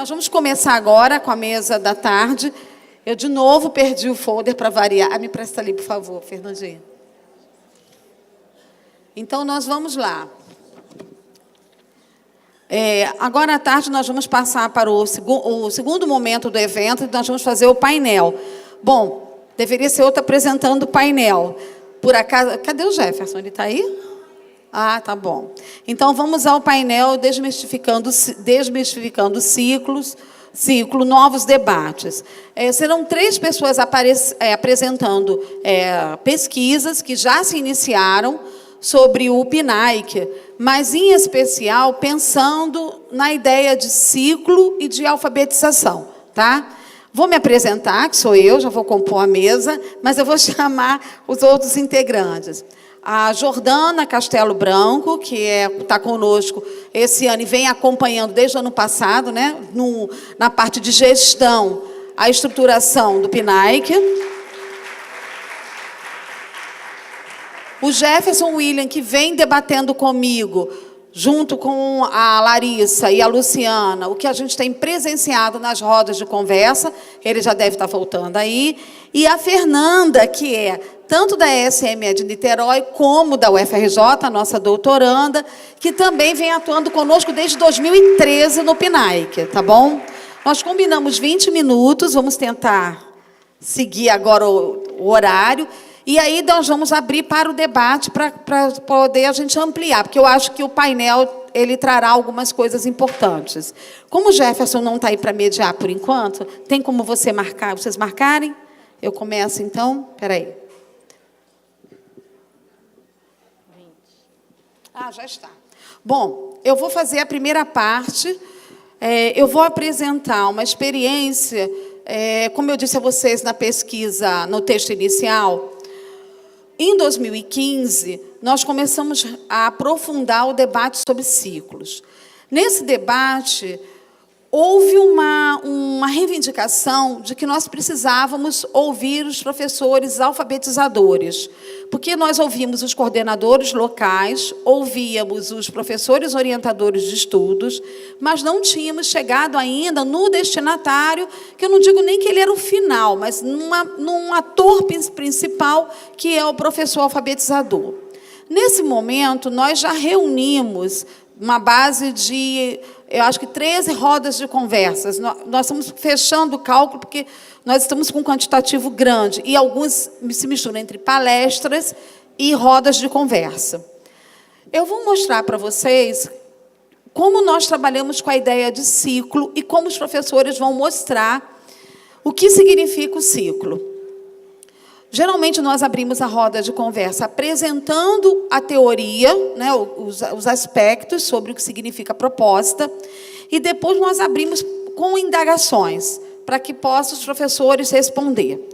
Nós vamos começar agora com a mesa da tarde. Eu, de novo, perdi o folder para variar. Me presta ali, por favor, Fernandinha. Então, nós vamos lá. Agora à tarde, nós vamos passar para o segundo momento do evento, e nós vamos fazer o painel. Bom, deveria ser outro apresentando o painel. Por acaso... Cadê o Jefferson? Ele está aí? Ah, tá bom. Então, vamos ao painel Desmistificando Ciclo, novos debates. Serão 3 pessoas apresentando pesquisas que já se iniciaram sobre o PNAE, mas, em especial, pensando na ideia de ciclo e de alfabetização. Tá? Vou me apresentar, que sou eu, já vou compor a mesa, mas eu vou chamar os outros integrantes. A Jordana Castelo Branco, que está conosco esse ano e vem acompanhando desde o ano passado, né, na parte de gestão, a estruturação do PNAE. O Jefferson William, que vem debatendo comigo, junto com a Larissa e a Luciana, o que a gente tem presenciado nas rodas de conversa, ele já deve estar voltando aí, e a Fernanda, que é tanto da ESME de Niterói, como da UFRJ, a nossa doutoranda, que também vem atuando conosco desde 2013 no PNAE, tá bom? Nós combinamos 20 minutos, vamos tentar seguir agora o horário, e aí nós vamos abrir para o debate, para poder a gente ampliar, porque eu acho que o painel ele trará algumas coisas importantes. Como o Jefferson não está aí para mediar por enquanto, tem como vocês marcarem? Eu começo, então? Espera aí. Ah, já está. Bom, eu vou fazer a primeira parte. Eu vou apresentar uma experiência, como eu disse a vocês na pesquisa, no texto inicial. Em 2015, nós começamos a aprofundar o debate sobre ciclos. Nesse debate, houve uma reivindicação de que nós precisávamos ouvir os professores alfabetizadores, porque nós ouvimos os coordenadores locais, ouvíamos os professores orientadores de estudos, mas não tínhamos chegado ainda no destinatário, que eu não digo nem que ele era o final, mas num ator principal, que é o professor alfabetizador. Nesse momento, nós já reunimos uma base de, eu acho que 13 rodas de conversas. Nós estamos fechando o cálculo, porque nós estamos com um quantitativo grande, e alguns se misturam entre palestras e rodas de conversa. Eu vou mostrar para vocês como nós trabalhamos com a ideia de ciclo e como os professores vão mostrar o que significa o ciclo. Geralmente, nós abrimos a roda de conversa apresentando a teoria, né, os aspectos sobre o que significa a proposta, e depois nós abrimos com indagações, para que possam os professores responder.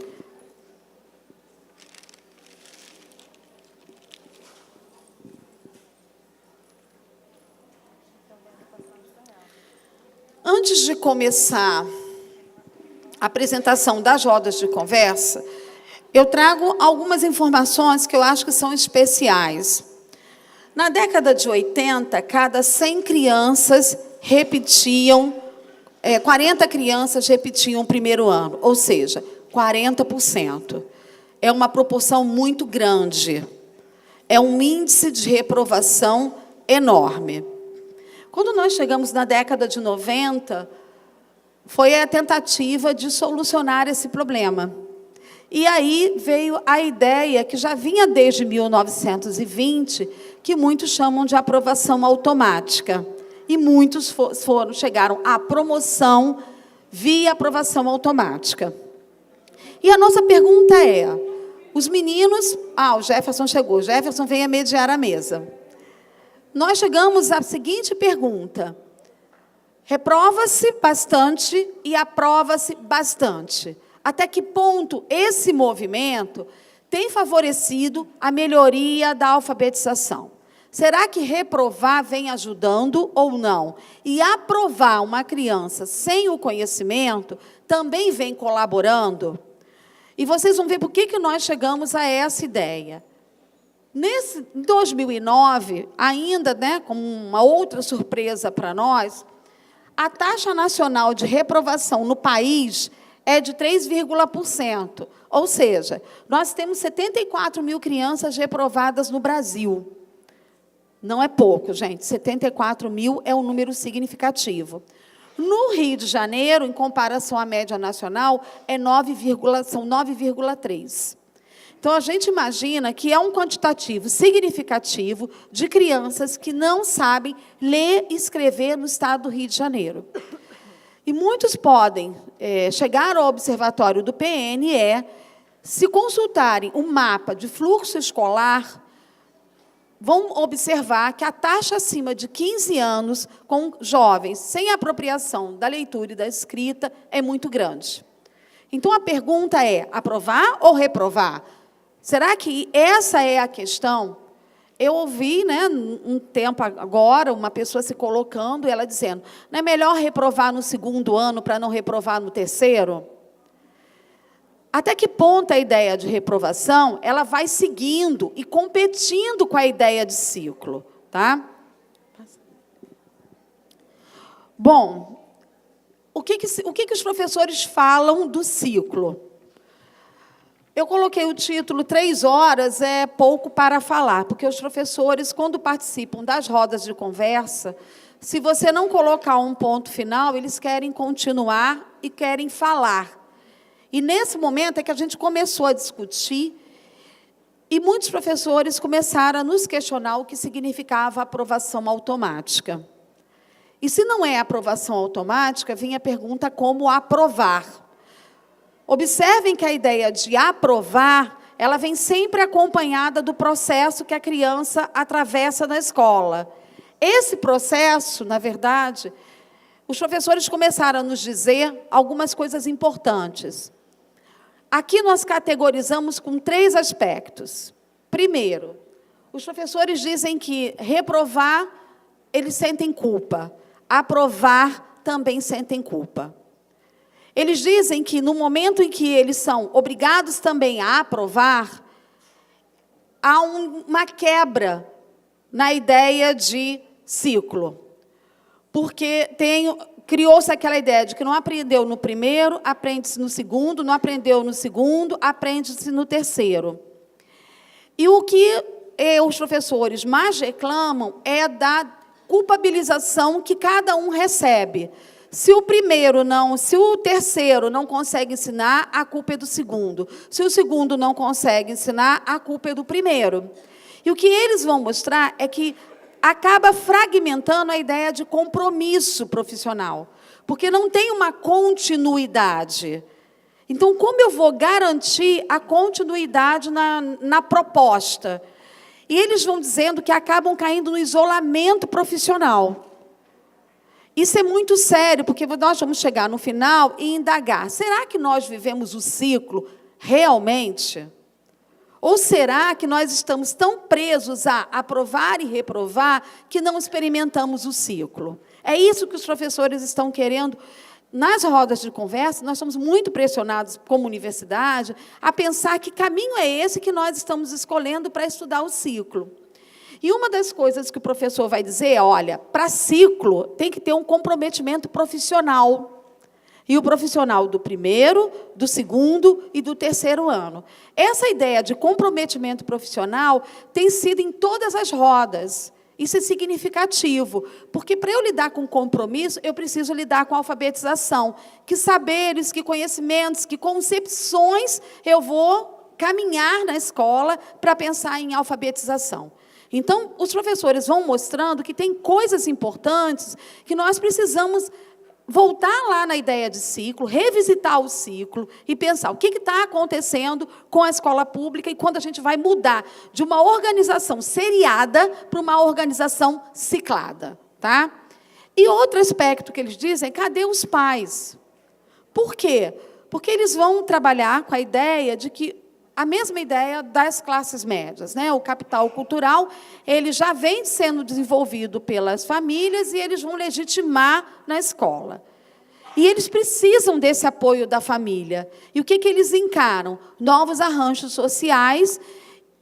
Antes de começar a apresentação das rodas de conversa, eu trago algumas informações que eu acho que são especiais. Na década de 80, cada 100 crianças repetiam, 40 crianças repetiam o primeiro ano, ou seja, 40%. É uma proporção muito grande. É um índice de reprovação enorme. Quando nós chegamos na década de 90, foi a tentativa de solucionar esse problema. E aí veio a ideia, que já vinha desde 1920, que muitos chamam de aprovação automática. E muitos chegaram à promoção via aprovação automática. E a nossa pergunta é, os meninos... o Jefferson chegou. O Jefferson venha mediar a mesa. Nós chegamos à seguinte pergunta. Reprova-se bastante e aprova-se bastante. Até que ponto esse movimento tem favorecido a melhoria da alfabetização? Será que reprovar vem ajudando ou não? E aprovar uma criança sem o conhecimento também vem colaborando? E vocês vão ver por que nós chegamos a essa ideia. Em 2009, ainda, né, como uma outra surpresa para nós, a taxa nacional de reprovação no país é de 3,%. Ou seja, nós temos 74 mil crianças reprovadas no Brasil. Não é pouco, gente. 74 mil é um número significativo. No Rio de Janeiro, em comparação à média nacional, são 9,3. Então, a gente imagina que é um quantitativo significativo de crianças que não sabem ler e escrever no estado do Rio de Janeiro. E muitos podem chegar ao observatório do PNE, se consultarem o mapa de fluxo escolar, vão observar que a taxa acima de 15 anos, com jovens sem apropriação da leitura e da escrita, é muito grande. Então, a pergunta é, aprovar ou reprovar? Será que essa é a questão? Eu ouvi, um tempo agora, uma pessoa se colocando, ela dizendo, não é melhor reprovar no segundo ano para não reprovar no terceiro? Até que ponto a ideia de reprovação ela vai seguindo e competindo com a ideia de ciclo, tá? Bom, o que os professores falam do ciclo? Eu coloquei o título 3 horas é pouco para falar, porque os professores, quando participam das rodas de conversa, se você não colocar um ponto final, eles querem continuar e querem falar. E, nesse momento, é que a gente começou a discutir e muitos professores começaram a nos questionar o que significava aprovação automática. E, se não é aprovação automática, vinha a pergunta como aprovar. Observem que a ideia de aprovar, ela vem sempre acompanhada do processo que a criança atravessa na escola. Esse processo, na verdade, os professores começaram a nos dizer algumas coisas importantes. Aqui nós categorizamos com 3 aspectos. Primeiro, os professores dizem que reprovar, eles sentem culpa. Aprovar, também sentem culpa. Eles dizem que, no momento em que eles são obrigados também a aprovar, há uma quebra na ideia de ciclo. Porque criou-se aquela ideia de que não aprendeu no primeiro, aprende-se no segundo, não aprendeu no segundo, aprende-se no terceiro. E o que os professores mais reclamam é da culpabilização que cada um recebe. Se o terceiro não consegue ensinar, a culpa é do segundo. Se o segundo não consegue ensinar, a culpa é do primeiro. E o que eles vão mostrar é que acaba fragmentando a ideia de compromisso profissional, porque não tem uma continuidade. Então, como eu vou garantir a continuidade na proposta? E eles vão dizendo que acabam caindo no isolamento profissional. Isso é muito sério, porque nós vamos chegar no final e indagar, será que nós vivemos o ciclo realmente? Ou será que nós estamos tão presos a aprovar e reprovar que não experimentamos o ciclo? É isso que os professores estão querendo. Nas rodas de conversa, nós somos muito pressionados, como universidade, a pensar que caminho é esse que nós estamos escolhendo para estudar o ciclo. E uma das coisas que o professor vai dizer é, olha, para ciclo tem que ter um comprometimento profissional. E o profissional do primeiro, do segundo e do terceiro ano. Essa ideia de comprometimento profissional tem sido em todas as rodas. Isso é significativo, porque para eu lidar com compromisso, eu preciso lidar com a alfabetização. Que saberes, que conhecimentos, que concepções eu vou caminhar na escola para pensar em alfabetização. Então, os professores vão mostrando que tem coisas importantes que nós precisamos voltar lá na ideia de ciclo, revisitar o ciclo e pensar o que está acontecendo com a escola pública e quando a gente vai mudar de uma organização seriada para uma organização ciclada. Tá? E outro aspecto que eles dizem, cadê os pais? Por quê? Porque eles vão trabalhar com a ideia de que a mesma ideia das classes médias, né? O capital cultural, ele já vem sendo desenvolvido pelas famílias e eles vão legitimar na escola. E eles precisam desse apoio da família. E o que eles encaram? Novos arranjos sociais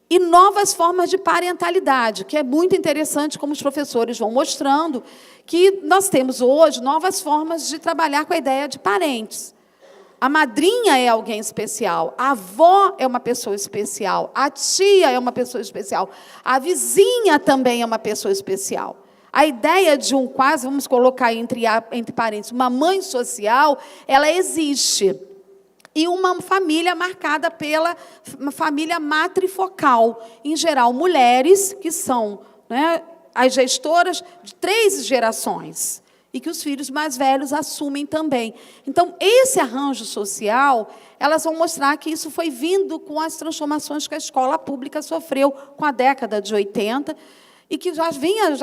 e novas formas de parentalidade, que é muito interessante, como os professores vão mostrando, que nós temos hoje novas formas de trabalhar com a ideia de parentes. A madrinha é alguém especial, a avó é uma pessoa especial, a tia é uma pessoa especial, a vizinha também é uma pessoa especial. A ideia de quase, vamos colocar entre parênteses, uma mãe social, ela existe. E uma família marcada pela uma família matrifocal. Em geral, mulheres que são, né, as gestoras de 3 gerações. E que os filhos mais velhos assumem também. Então, esse arranjo social, elas vão mostrar que isso foi vindo com as transformações que a escola pública sofreu com a década de 80, e que já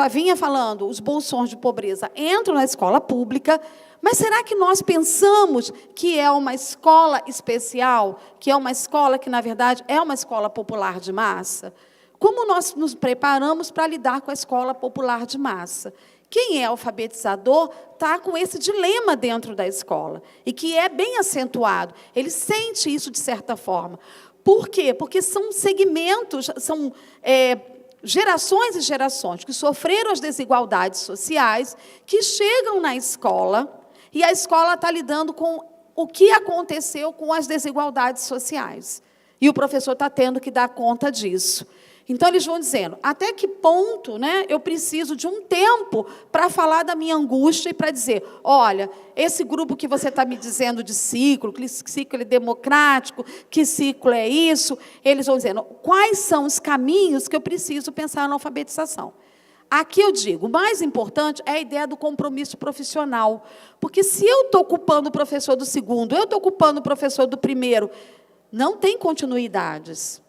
vinha falando, os bolsões de pobreza entram na escola pública, mas será que nós pensamos que é uma escola especial, que é uma escola que, na verdade, é uma escola popular de massa? Como nós nos preparamos para lidar com a escola popular de massa? Quem é alfabetizador está com esse dilema dentro da escola, e que é bem acentuado. Ele sente isso de certa forma. Por quê? Porque são segmentos, são gerações e gerações que sofreram as desigualdades sociais, que chegam na escola, e a escola está lidando com o que aconteceu com as desigualdades sociais. E o professor está tendo que dar conta disso. Então, eles vão dizendo, até que ponto, né, eu preciso de um tempo para falar da minha angústia e para dizer, olha, esse grupo que você está me dizendo de ciclo, que ciclo é democrático, que ciclo é isso, eles vão dizendo, quais são os caminhos que eu preciso pensar na alfabetização. Aqui eu digo, o mais importante é a ideia do compromisso profissional, porque se eu estou ocupando o professor do segundo, eu estou ocupando o professor do primeiro, não tem continuidades.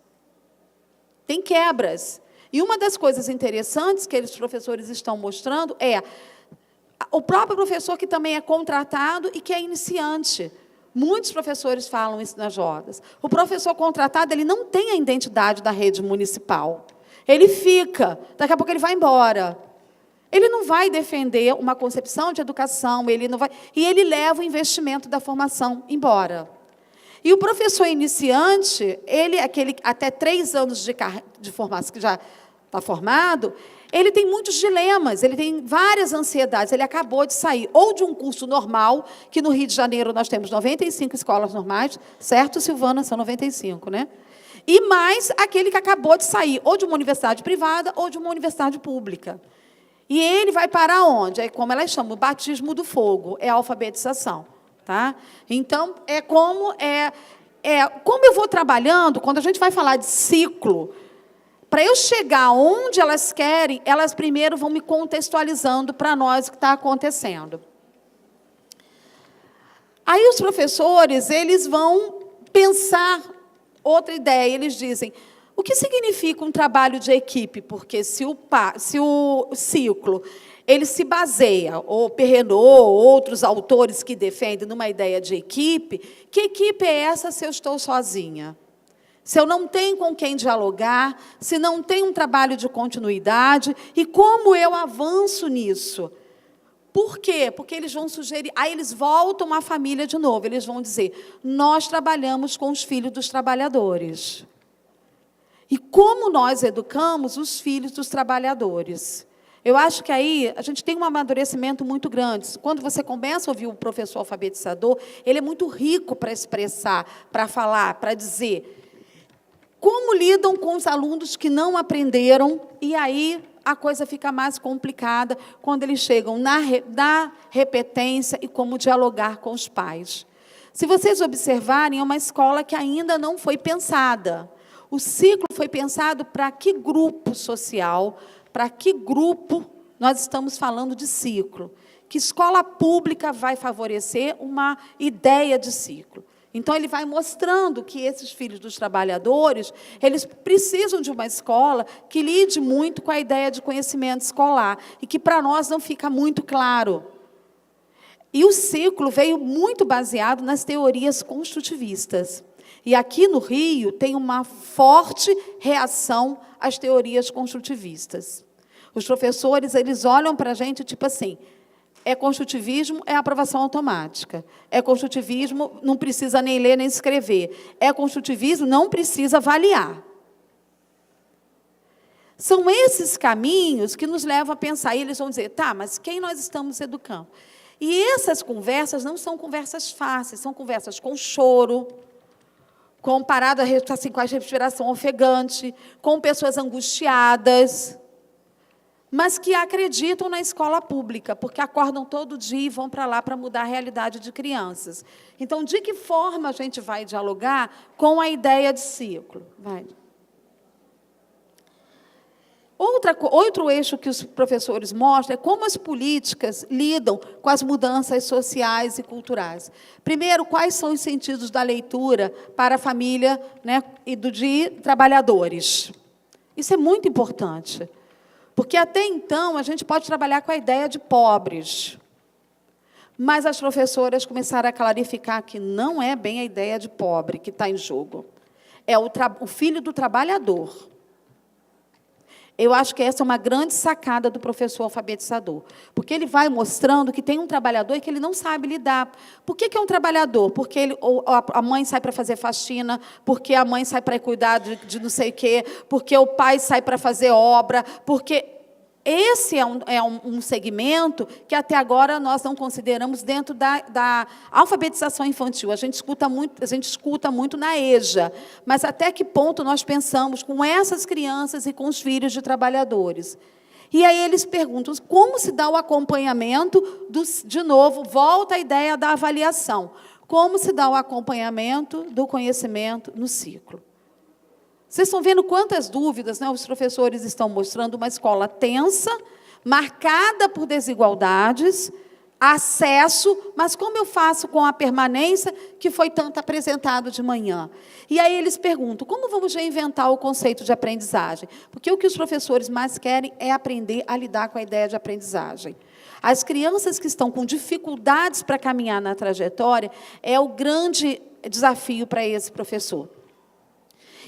Tem quebras. E uma das coisas interessantes que os professores estão mostrando é o próprio professor que também é contratado e que é iniciante. Muitos professores falam isso nas rodas. O professor contratado, ele não tem a identidade da rede municipal. Ele fica, daqui a pouco ele vai embora. Ele não vai defender uma concepção de educação, ele não vai, e ele leva o investimento da formação embora. E o professor iniciante, ele, aquele até 3 anos de formação, que já está formado, ele tem muitos dilemas, ele tem várias ansiedades. Ele acabou de sair ou de um curso normal, que no Rio de Janeiro nós temos 95 escolas normais, certo, Silvana? São 95, né? E mais aquele que acabou de sair ou de uma universidade privada ou de uma universidade pública. E ele vai para onde? É como elas chamam, o batismo do fogo, é a alfabetização. Tá? Então, como eu vou trabalhando, quando a gente vai falar de ciclo, para eu chegar onde elas querem, elas primeiro vão me contextualizando para nós o que está acontecendo. Aí os professores, eles vão pensar outra ideia, eles dizem, o que significa um trabalho de equipe? Porque se o ciclo ele se baseia, ou Perrenot, ou outros autores que defendem numa ideia de equipe, que equipe é essa se eu estou sozinha? Se eu não tenho com quem dialogar, se não tem um trabalho de continuidade, e como eu avanço nisso? Por quê? Porque eles vão sugerir, aí eles voltam à família de novo, eles vão dizer, nós trabalhamos com os filhos dos trabalhadores. E como nós educamos os filhos dos trabalhadores? Eu acho que aí a gente tem um amadurecimento muito grande. Quando você começa a ouvir o professor alfabetizador, ele é muito rico para expressar, para falar, para dizer como lidam com os alunos que não aprenderam, e aí a coisa fica mais complicada quando eles chegam na repetência e como dialogar com os pais. Se vocês observarem, é uma escola que ainda não foi pensada. O ciclo foi pensado para que grupo social, para que grupo nós estamos falando de ciclo? Que escola pública vai favorecer uma ideia de ciclo? Então, ele vai mostrando que esses filhos dos trabalhadores, eles precisam de uma escola que lide muito com a ideia de conhecimento escolar, e que para nós não fica muito claro. E o ciclo veio muito baseado nas teorias construtivistas. E aqui no Rio tem uma forte reação às teorias construtivistas. Os professores, eles olham para a gente tipo assim, é construtivismo, é aprovação automática. É construtivismo, não precisa nem ler nem escrever. É construtivismo, não precisa avaliar. São esses caminhos que nos levam a pensar. E eles vão dizer, tá, mas quem nós estamos educando? E essas conversas não são conversas fáceis, são conversas com choro, com parada assim, com a respiração ofegante, com pessoas angustiadas, mas que acreditam na escola pública, porque acordam todo dia e vão para lá para mudar a realidade de crianças. Então, de que forma a gente vai dialogar com a ideia de ciclo? Vai. Outro eixo que os professores mostram é como as políticas lidam com as mudanças sociais e culturais. Primeiro, quais são os sentidos da leitura para a família, né, e de trabalhadores? Isso é muito importante, porque até então a gente pode trabalhar com a ideia de pobres, mas as professoras começaram a clarificar que não é bem a ideia de pobre que está em jogo, é o filho do trabalhador. Eu acho que essa é uma grande sacada do professor alfabetizador, porque ele vai mostrando que tem um trabalhador e que ele não sabe lidar. Por que é um trabalhador? Porque a mãe sai para fazer faxina, porque a mãe sai para cuidar de não sei o quê, porque o pai sai para fazer obra, porque esse é um segmento que até agora nós não consideramos dentro da alfabetização infantil. A gente escuta muito na EJA, mas até que ponto nós pensamos com essas crianças e com os filhos de trabalhadores? E aí eles perguntam como se dá o acompanhamento, de novo, volta a ideia da avaliação, como se dá o acompanhamento do conhecimento no ciclo. Vocês estão vendo quantas dúvidas, né, os professores estão mostrando uma escola tensa, marcada por desigualdades, acesso, mas como eu faço com a permanência que foi tanto apresentado de manhã? E aí eles perguntam, como vamos reinventar o conceito de aprendizagem? Porque o que os professores mais querem é aprender a lidar com a ideia de aprendizagem. As crianças que estão com dificuldades para caminhar na trajetória é o grande desafio para esse professor.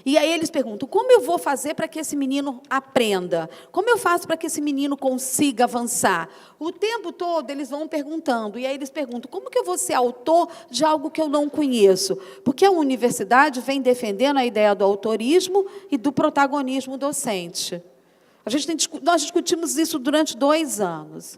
E aí eles perguntam, como eu vou fazer para que esse menino aprenda? Como eu faço para que esse menino consiga avançar? O tempo todo eles vão perguntando, e aí eles perguntam, como que eu vou ser autor de algo que eu não conheço? Porque a universidade vem defendendo a ideia do autorismo e do protagonismo docente. Nós discutimos isso durante 2 anos.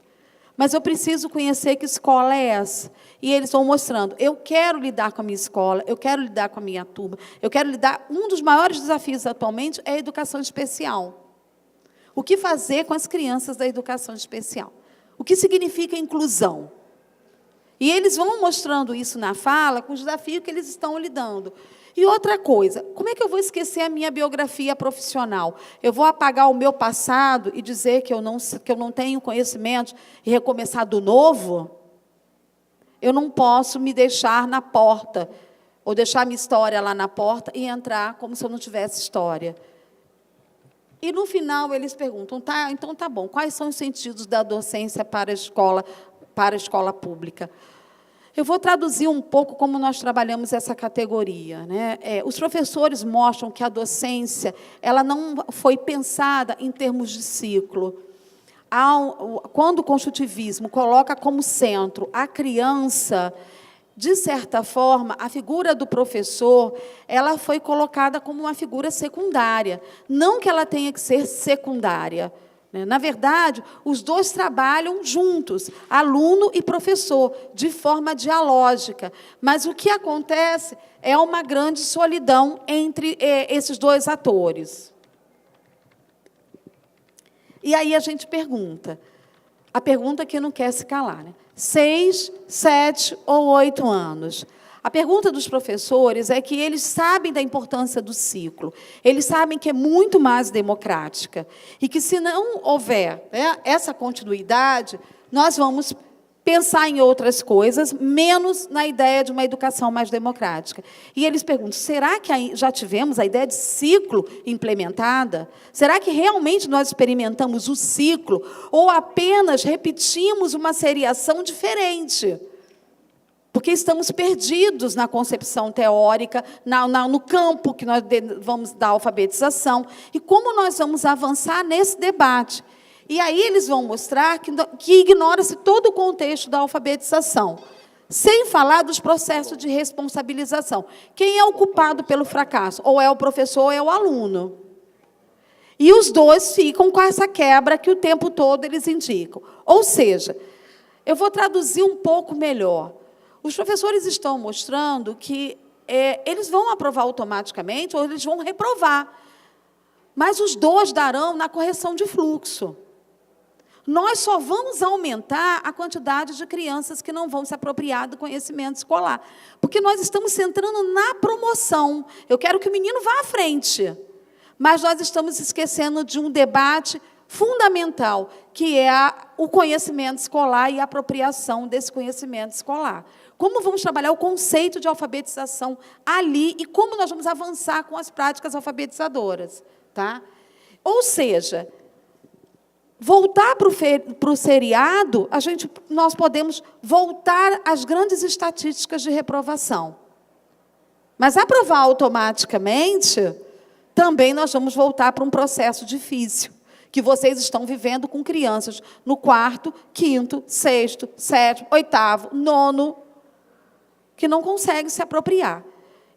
Mas eu preciso conhecer que escola é essa. E eles vão mostrando, eu quero lidar com a minha escola, eu quero lidar com a minha turma, eu quero lidar... Um dos maiores desafios atualmente é a educação especial. O que fazer com as crianças da educação especial? O que significa inclusão? E eles vão mostrando isso na fala, com os desafios que eles estão lidando. E outra coisa, como é que eu vou esquecer a minha biografia profissional? Eu vou apagar o meu passado e dizer que eu não tenho conhecimento e recomeçar do novo? Eu não posso me deixar na porta, ou deixar minha história lá na porta e entrar como se eu não tivesse história. E, no final, eles perguntam, tá, então tá bom, quais são os sentidos da docência para a escola pública? Eu vou traduzir um pouco como nós trabalhamos essa categoria, né? Os professores mostram que a docência ela não foi pensada em termos de ciclo. Quando o construtivismo coloca como centro a criança, de certa forma, a figura do professor ela foi colocada como uma figura secundária. Não que ela tenha que ser secundária. Na verdade, os dois trabalham juntos, aluno e professor, de forma dialógica. Mas o que acontece é uma grande solidão entre esses dois atores. E aí a gente pergunta, a pergunta que não quer se calar, né? 6, 7 ou 8 anos. A pergunta dos professores é que eles sabem da importância do ciclo, eles sabem que é muito mais democrática, e que, se não houver, né, essa continuidade, nós vamos pensar em outras coisas, menos na ideia de uma educação mais democrática. E eles perguntam, será que já tivemos a ideia de ciclo implementada? Será que realmente nós experimentamos o ciclo, ou apenas repetimos uma seriação diferente? Porque estamos perdidos na concepção teórica, no campo que nós vamos dar alfabetização, e como nós vamos avançar nesse debate. E aí eles vão mostrar que ignora-se todo o contexto da alfabetização, sem falar dos processos de responsabilização. Quem é o culpado pelo fracasso? Ou é o professor ou é o aluno. E os dois ficam com essa quebra que o tempo todo eles indicam. Ou seja, eu vou traduzir um pouco melhor. Os professores estão mostrando que eles vão aprovar automaticamente ou eles vão reprovar. Mas os dois darão na correção de fluxo. Nós só vamos aumentar a quantidade de crianças que não vão se apropriar do conhecimento escolar. Porque nós estamos centrando na promoção. Eu quero que o menino vá à frente. Mas nós estamos esquecendo de um debate fundamental, que é o conhecimento escolar e a apropriação desse conhecimento escolar. Como vamos trabalhar o conceito de alfabetização ali e como nós vamos avançar com as práticas alfabetizadoras. Tá? Ou seja, voltar para o seriado, nós podemos voltar às grandes estatísticas de reprovação. Mas aprovar automaticamente, também nós vamos voltar para um processo difícil, que vocês estão vivendo com crianças no 4º, 5º, 6º, 7º, 8º, 9º, que não conseguem se apropriar.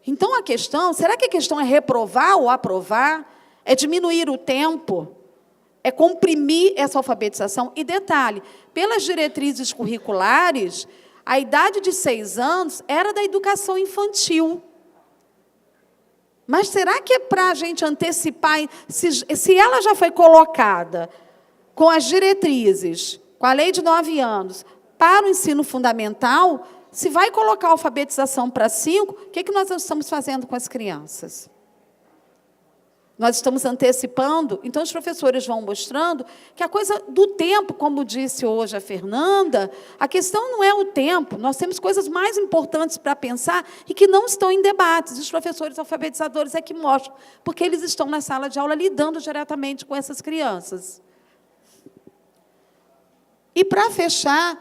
Então, a questão, será que a questão é reprovar ou aprovar? É diminuir o tempo? É comprimir essa alfabetização? E detalhe, pelas diretrizes curriculares, a idade de 6 anos era da educação infantil. Mas será que é para a gente antecipar, se ela já foi colocada com as diretrizes, com a lei de 9 anos, para o ensino fundamental, se vai colocar a alfabetização para 5, o que nós estamos fazendo com as crianças? Nós estamos antecipando, então os professores vão mostrando que a coisa do tempo, como disse hoje a Fernanda, a questão não é o tempo, nós temos coisas mais importantes para pensar e que não estão em debates. Os professores alfabetizadores é que mostram, porque eles estão na sala de aula lidando diretamente com essas crianças. E, para fechar,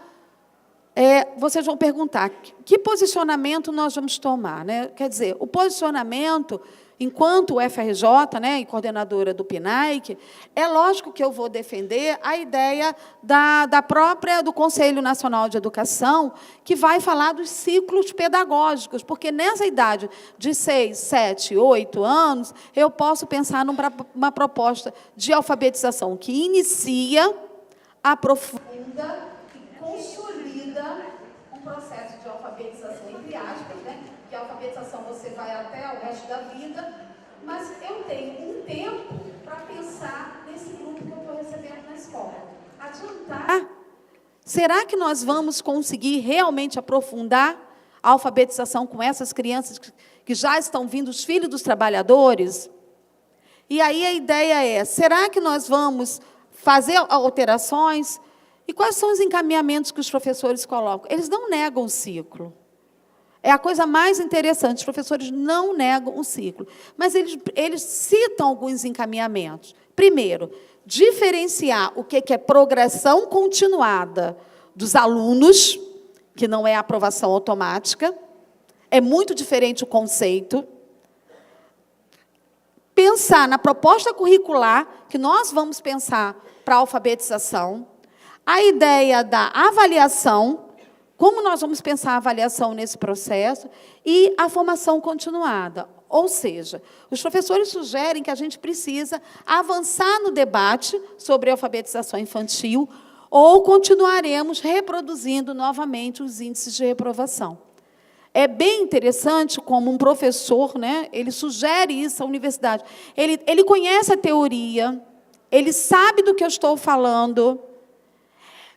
vocês vão perguntar, que posicionamento nós vamos tomar? Né? Quer dizer, o posicionamento, enquanto UFRJ, né, e coordenadora do PNAEC, é lógico que eu vou defender a ideia do Conselho Nacional de Educação, que vai falar dos ciclos pedagógicos, porque nessa idade de 6, 7, 8 anos, eu posso pensar numa proposta de alfabetização que inicia, aprofunda e consolida um processo de alfabetização, entre aspas, né? Que a alfabetização você vai até o resto da vida, mas eu tenho um tempo para pensar nesse grupo que eu estou recebendo na escola. Adiantar. Será que nós vamos conseguir realmente aprofundar a alfabetização com essas crianças que já estão vindo, os filhos dos trabalhadores? E aí a ideia é, será que nós vamos fazer alterações? E quais são os encaminhamentos que os professores colocam? Eles não negam o ciclo. É a coisa mais interessante, os professores não negam o ciclo, mas eles citam alguns encaminhamentos. Primeiro, diferenciar o que é progressão continuada dos alunos, que não é aprovação automática, é muito diferente o conceito. Pensar na proposta curricular, que nós vamos pensar para a alfabetização, a ideia da avaliação, como nós vamos pensar a avaliação nesse processo, e a formação continuada. Ou seja, os professores sugerem que a gente precisa avançar no debate sobre a alfabetização infantil ou continuaremos reproduzindo novamente os índices de reprovação. É bem interessante como um professor, né, ele sugere isso à universidade. Ele conhece a teoria, ele sabe do que eu estou falando,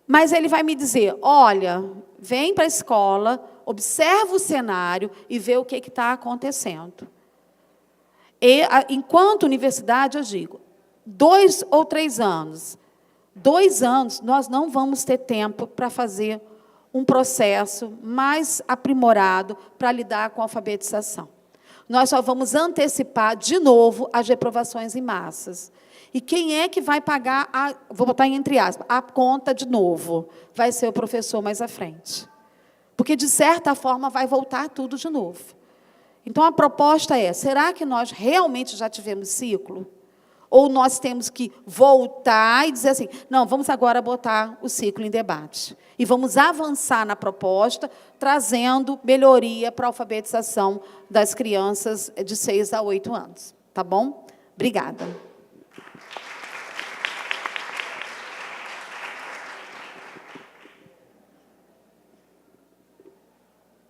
mas ele vai me dizer, olha, vem para a escola, observa o cenário e vê o que está acontecendo. E, enquanto universidade, eu digo, 2 ou 3 anos. 2 anos, nós não vamos ter tempo para fazer um processo mais aprimorado para lidar com a alfabetização. Nós só vamos antecipar, de novo, as reprovações em massas. E quem é que vai pagar, vou botar entre aspas, a conta de novo? Vai ser o professor mais à frente. Porque, de certa forma, vai voltar tudo de novo. Então, a proposta é, será que nós realmente já tivemos ciclo? Ou nós temos que voltar e dizer assim, não, vamos agora botar o ciclo em debate. E vamos avançar na proposta, trazendo melhoria para a alfabetização das crianças de 6 a 8 anos. Tá bom? Obrigada.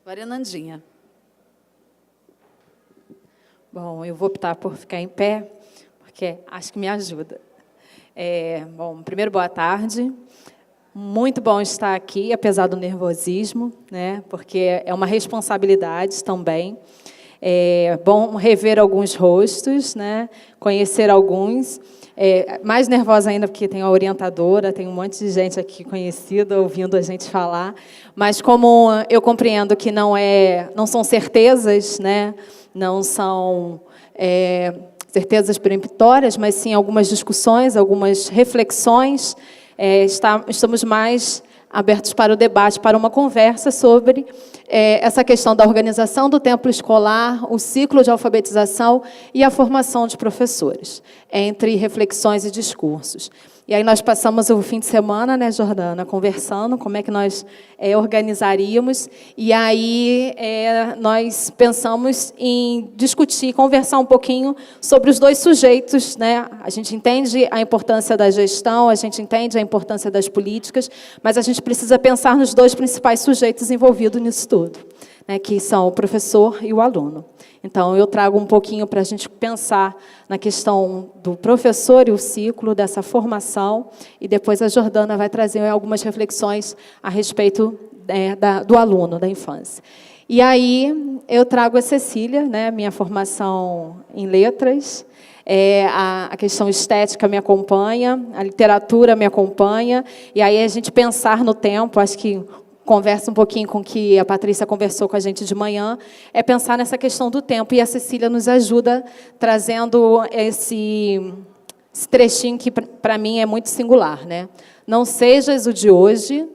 Agora é Nandinha. Bom, eu vou optar por ficar em pé, porque acho que me ajuda. Bom, primeiro, boa tarde. Muito bom estar aqui, apesar do nervosismo, né? Porque é uma responsabilidade também. É bom rever alguns rostos, né? Conhecer alguns. Mais nervosa ainda porque tem a orientadora, tem um monte de gente aqui conhecida ouvindo a gente falar. Mas como eu compreendo que não são certezas, né? Não são certezas peremptórias, mas sim algumas discussões, algumas reflexões. Estamos mais abertos para o debate, para uma conversa sobre essa questão da organização do tempo escolar, o ciclo de alfabetização e a formação de professores, entre reflexões e discursos. E aí nós passamos o fim de semana, né, Jordana, conversando como é que nós organizaríamos, e aí nós pensamos em discutir, conversar um pouquinho sobre os dois sujeitos, né? A gente entende a importância da gestão, a gente entende a importância das políticas, mas a gente precisa pensar nos dois principais sujeitos envolvidos nisso tudo, né, que são o professor e o aluno. Então, eu trago um pouquinho para a gente pensar na questão do professor e o ciclo dessa formação, e depois a Jordana vai trazer algumas reflexões a respeito do aluno, da infância. E aí, eu trago a Cecília, né, minha formação em letras, a questão estética me acompanha, a literatura me acompanha, e aí a gente pensar no tempo, acho que conversa um pouquinho com o que a Patrícia conversou com a gente de manhã, é pensar nessa questão do tempo, e a Cecília nos ajuda trazendo esse trechinho que, para mim, é muito singular, né? Não sejas o de hoje,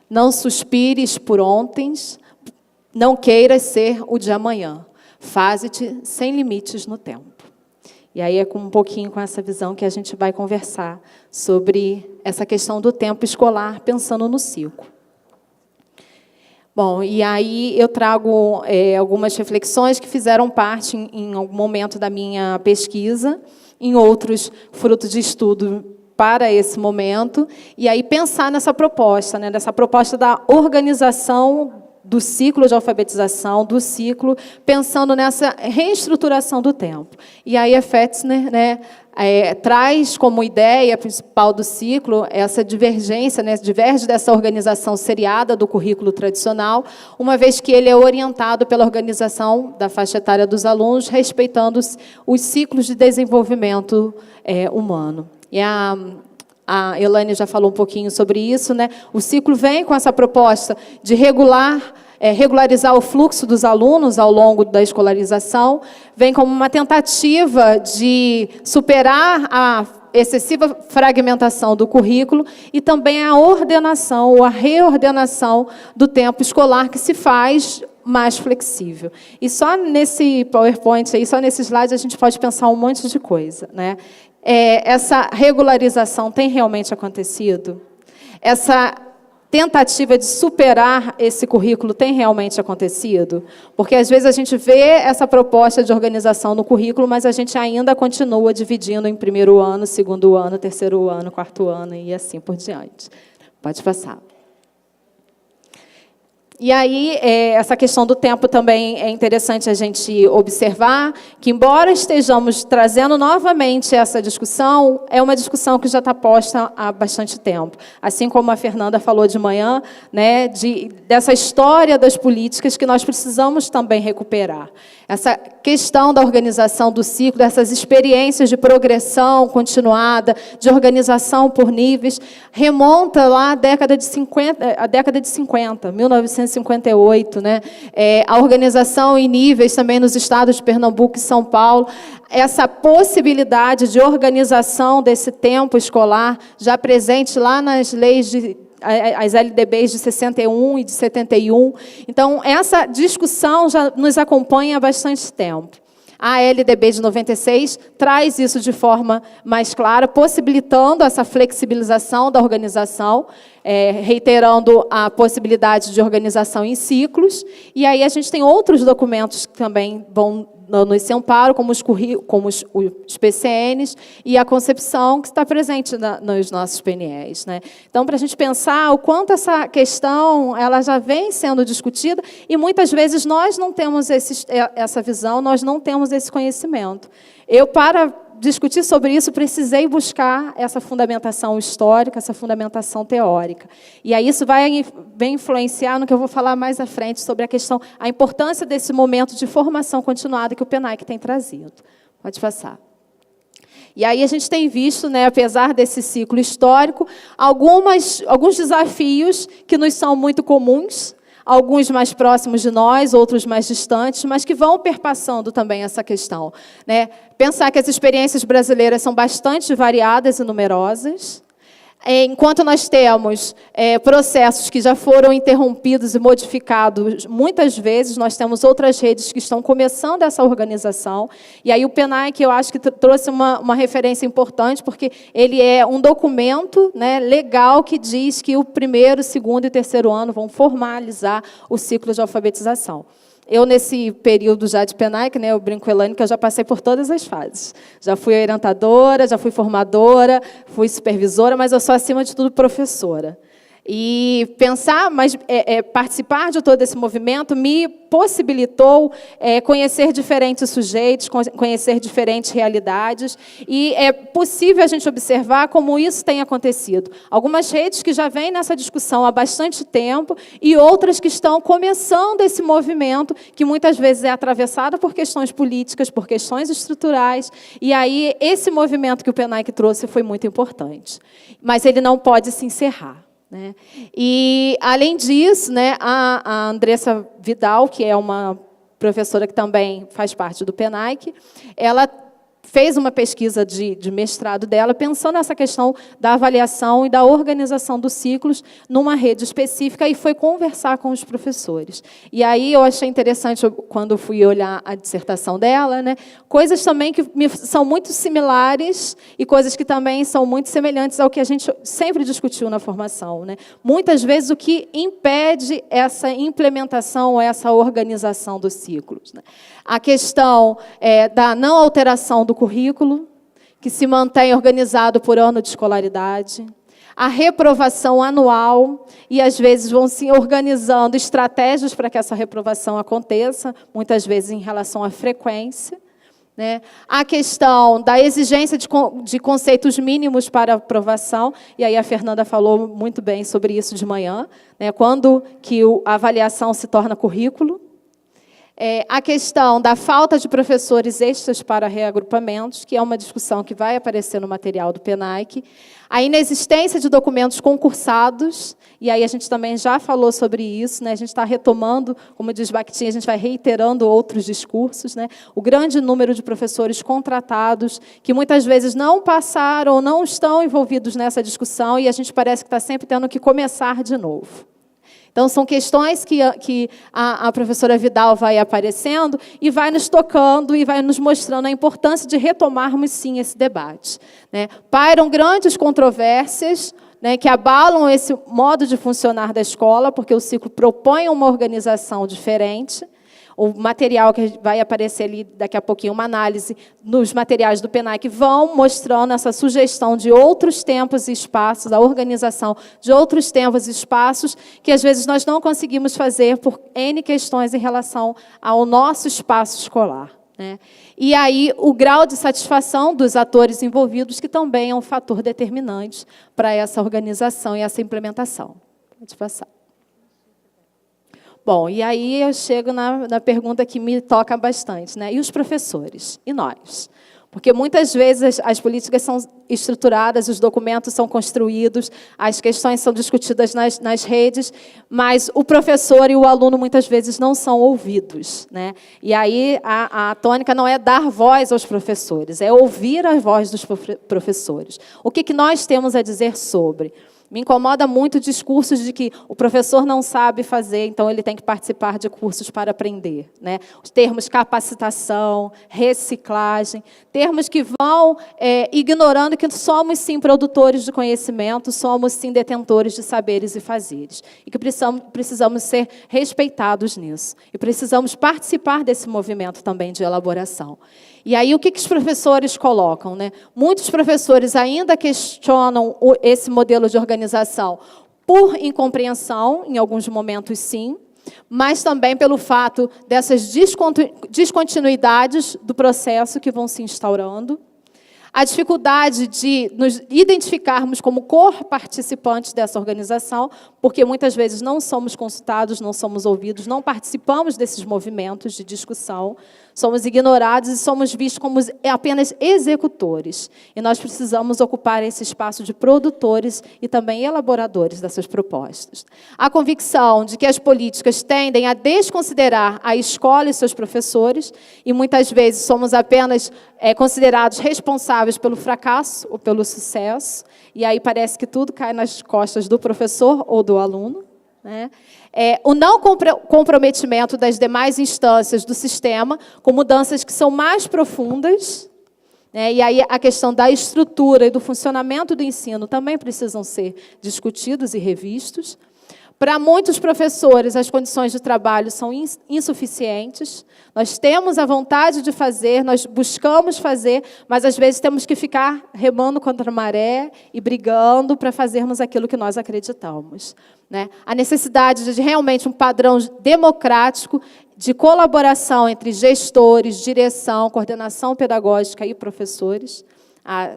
não suspires por ontem, não queiras ser o de amanhã, faze-te sem limites no tempo. E aí um pouquinho com essa visão que a gente vai conversar sobre essa questão do tempo escolar, pensando no ciclo. Bom, e aí eu trago algumas reflexões que fizeram parte em algum momento da minha pesquisa, em outros frutos de estudo para esse momento, e aí pensar nessa proposta, né, dessa proposta da organização do ciclo de alfabetização, do ciclo, pensando nessa reestruturação do tempo. E aí a Fetzner, né, traz como ideia principal do ciclo essa divergência, né, diverge dessa organização seriada do currículo tradicional, uma vez que ele é orientado pela organização da faixa etária dos alunos, respeitando os ciclos de desenvolvimento humano. E a Elaine já falou um pouquinho sobre isso, né? O ciclo vem com essa proposta de regularizar o fluxo dos alunos ao longo da escolarização, vem como uma tentativa de superar a excessiva fragmentação do currículo e também a ordenação ou a reordenação do tempo escolar que se faz mais flexível. E só nesse PowerPoint, aí, só nesse slide, a gente pode pensar um monte de coisa, né? Essa regularização tem realmente acontecido? Essa tentativa de superar esse currículo tem realmente acontecido? Porque, às vezes, a gente vê essa proposta de organização no currículo, mas a gente ainda continua dividindo em primeiro ano, segundo ano, terceiro ano, quarto ano e assim por diante. Pode passar. E aí, essa questão do tempo também é interessante a gente observar que, embora estejamos trazendo novamente essa discussão, é uma discussão que já está posta há bastante tempo. Assim como a Fernanda falou de manhã, né, dessa história das políticas que nós precisamos também recuperar. Essa questão da organização do ciclo, dessas experiências de progressão continuada, de organização por níveis, remonta lá à década de 50, 1958, né? A organização em níveis também nos estados de Pernambuco e São Paulo, essa possibilidade de organização desse tempo escolar, já presente lá nas leis as LDBs de 61 e de 71. Então, essa discussão já nos acompanha há bastante tempo. A LDB de 96 traz isso de forma mais clara, possibilitando essa flexibilização da organização, reiterando a possibilidade de organização em ciclos. E aí a gente tem outros documentos que também vão no esse amparo, como os PCNs e a concepção que está presente nos nossos PNEs, né? Então, para a gente pensar o quanto essa questão ela já vem sendo discutida e muitas vezes nós não temos essa visão, nós não temos esse conhecimento. Para discutir sobre isso, precisei buscar essa fundamentação histórica, essa fundamentação teórica. E aí isso vai influenciar no que eu vou falar mais à frente sobre a importância desse momento de formação continuada que o PENAIC tem trazido. Pode passar. E aí a gente tem visto, né, apesar desse ciclo histórico, alguns desafios que nos são muito comuns, alguns mais próximos de nós, outros mais distantes, mas que vão perpassando também essa questão, né? Pensar que as experiências brasileiras são bastante variadas e numerosas, enquanto nós temos processos que já foram interrompidos e modificados muitas vezes, nós temos outras redes que estão começando essa organização. E aí o PENAIC, eu acho que trouxe uma referência importante, porque ele é um documento, né, legal que diz que o primeiro, segundo e terceiro ano vão formalizar o ciclo de alfabetização. Eu, nesse período já de PENAIC, né, eu brinco, Elane, que eu já passei por todas as fases. Já fui orientadora, já fui formadora, fui supervisora, mas eu sou, acima de tudo, professora. E pensar, participar de todo esse movimento me possibilitou conhecer diferentes sujeitos, conhecer diferentes realidades, e é possível a gente observar como isso tem acontecido. Algumas redes que já vêm nessa discussão há bastante tempo e outras que estão começando esse movimento, que muitas vezes é atravessado por questões políticas, por questões estruturais, e aí esse movimento que o PENAIC trouxe foi muito importante. Mas ele não pode se encerrar, né? E, além disso, né, a Andressa Vidal, que é uma professora que também faz parte do PENAIC, ela fez uma pesquisa de mestrado dela, pensando nessa questão da avaliação e da organização dos ciclos numa rede específica, e foi conversar com os professores. E aí eu achei interessante, quando fui olhar a dissertação dela, né, coisas também que são muito similares e coisas que também são muito semelhantes ao que a gente sempre discutiu na formação, né? Muitas vezes o que impede essa implementação, essa organização dos ciclos, né? A questão da não alteração do currículo, que se mantém organizado por ano de escolaridade, a reprovação anual, e às vezes vão se organizando estratégias para que essa reprovação aconteça, muitas vezes em relação à frequência, né? A questão da exigência de conceitos mínimos para aprovação, e aí a Fernanda falou muito bem sobre isso de manhã, né? Quando que a avaliação se torna currículo. A questão da falta de professores extras para reagrupamentos, que é uma discussão que vai aparecer no material do PENAIC. A inexistência de documentos concursados, e aí a gente também já falou sobre isso, né? A gente está retomando, como diz Bakhtin, a gente vai reiterando outros discursos, né? O grande número de professores contratados, que muitas vezes não passaram, não estão envolvidos nessa discussão, e a gente parece que está sempre tendo que começar de novo. Então, são questões que a professora Vidal vai aparecendo e vai nos tocando e vai nos mostrando a importância de retomarmos, sim, esse debate, né? Pairam grandes controvérsias, né, que abalam esse modo de funcionar da escola, porque o ciclo propõe uma organização diferente. O material que vai aparecer ali daqui a pouquinho, uma análise nos materiais do PENAIC, vão mostrando essa sugestão de outros tempos e espaços, a organização de outros tempos e espaços, que às vezes nós não conseguimos fazer por N questões em relação ao nosso espaço escolar, né? E aí o grau de satisfação dos atores envolvidos, que também é um fator determinante para essa organização e essa implementação. Pode passar. Bom, e aí eu chego na pergunta que me toca bastante, né? E os professores? E nós? Porque muitas vezes as políticas são estruturadas, os documentos são construídos, as questões são discutidas nas redes, mas o professor e o aluno muitas vezes não são ouvidos, né? E aí a tônica não é dar voz aos professores, é ouvir a voz dos professores. O que nós temos a dizer sobre? Me incomoda muito discursos de que o professor não sabe fazer, então ele tem que participar de cursos para aprender, né? Os termos capacitação, reciclagem, termos que vão ignorando que somos, sim, produtores de conhecimento, somos, sim, detentores de saberes e fazeres, e que precisamos ser respeitados nisso, e precisamos participar desse movimento também de elaboração. E aí, o que os professores colocam, né? Muitos professores ainda questionam esse modelo de organização por incompreensão, em alguns momentos, sim, mas também pelo fato dessas descontinuidades do processo que vão se instaurando, a dificuldade de nos identificarmos como co-participantes dessa organização, porque muitas vezes não somos consultados, não somos ouvidos, não participamos desses movimentos de discussão, somos ignorados e somos vistos como apenas executores. E nós precisamos ocupar esse espaço de produtores e também elaboradores dessas propostas. A convicção de que as políticas tendem a desconsiderar a escola e seus professores, e muitas vezes somos apenas considerados responsáveis pelo fracasso ou pelo sucesso, e aí parece que tudo cai nas costas do professor ou do aluno, né? O não comprometimento das demais instâncias do sistema com mudanças que são mais profundas, né? E aí a questão da estrutura e do funcionamento do ensino também precisam ser discutidos e revistos. Para muitos professores, as condições de trabalho são insuficientes. Nós temos a vontade de fazer, nós buscamos fazer, mas, às vezes, temos que ficar remando contra a maré e brigando para fazermos aquilo que nós acreditamos, né? A necessidade de realmente um padrão democrático de colaboração entre gestores, direção, coordenação pedagógica e professores, a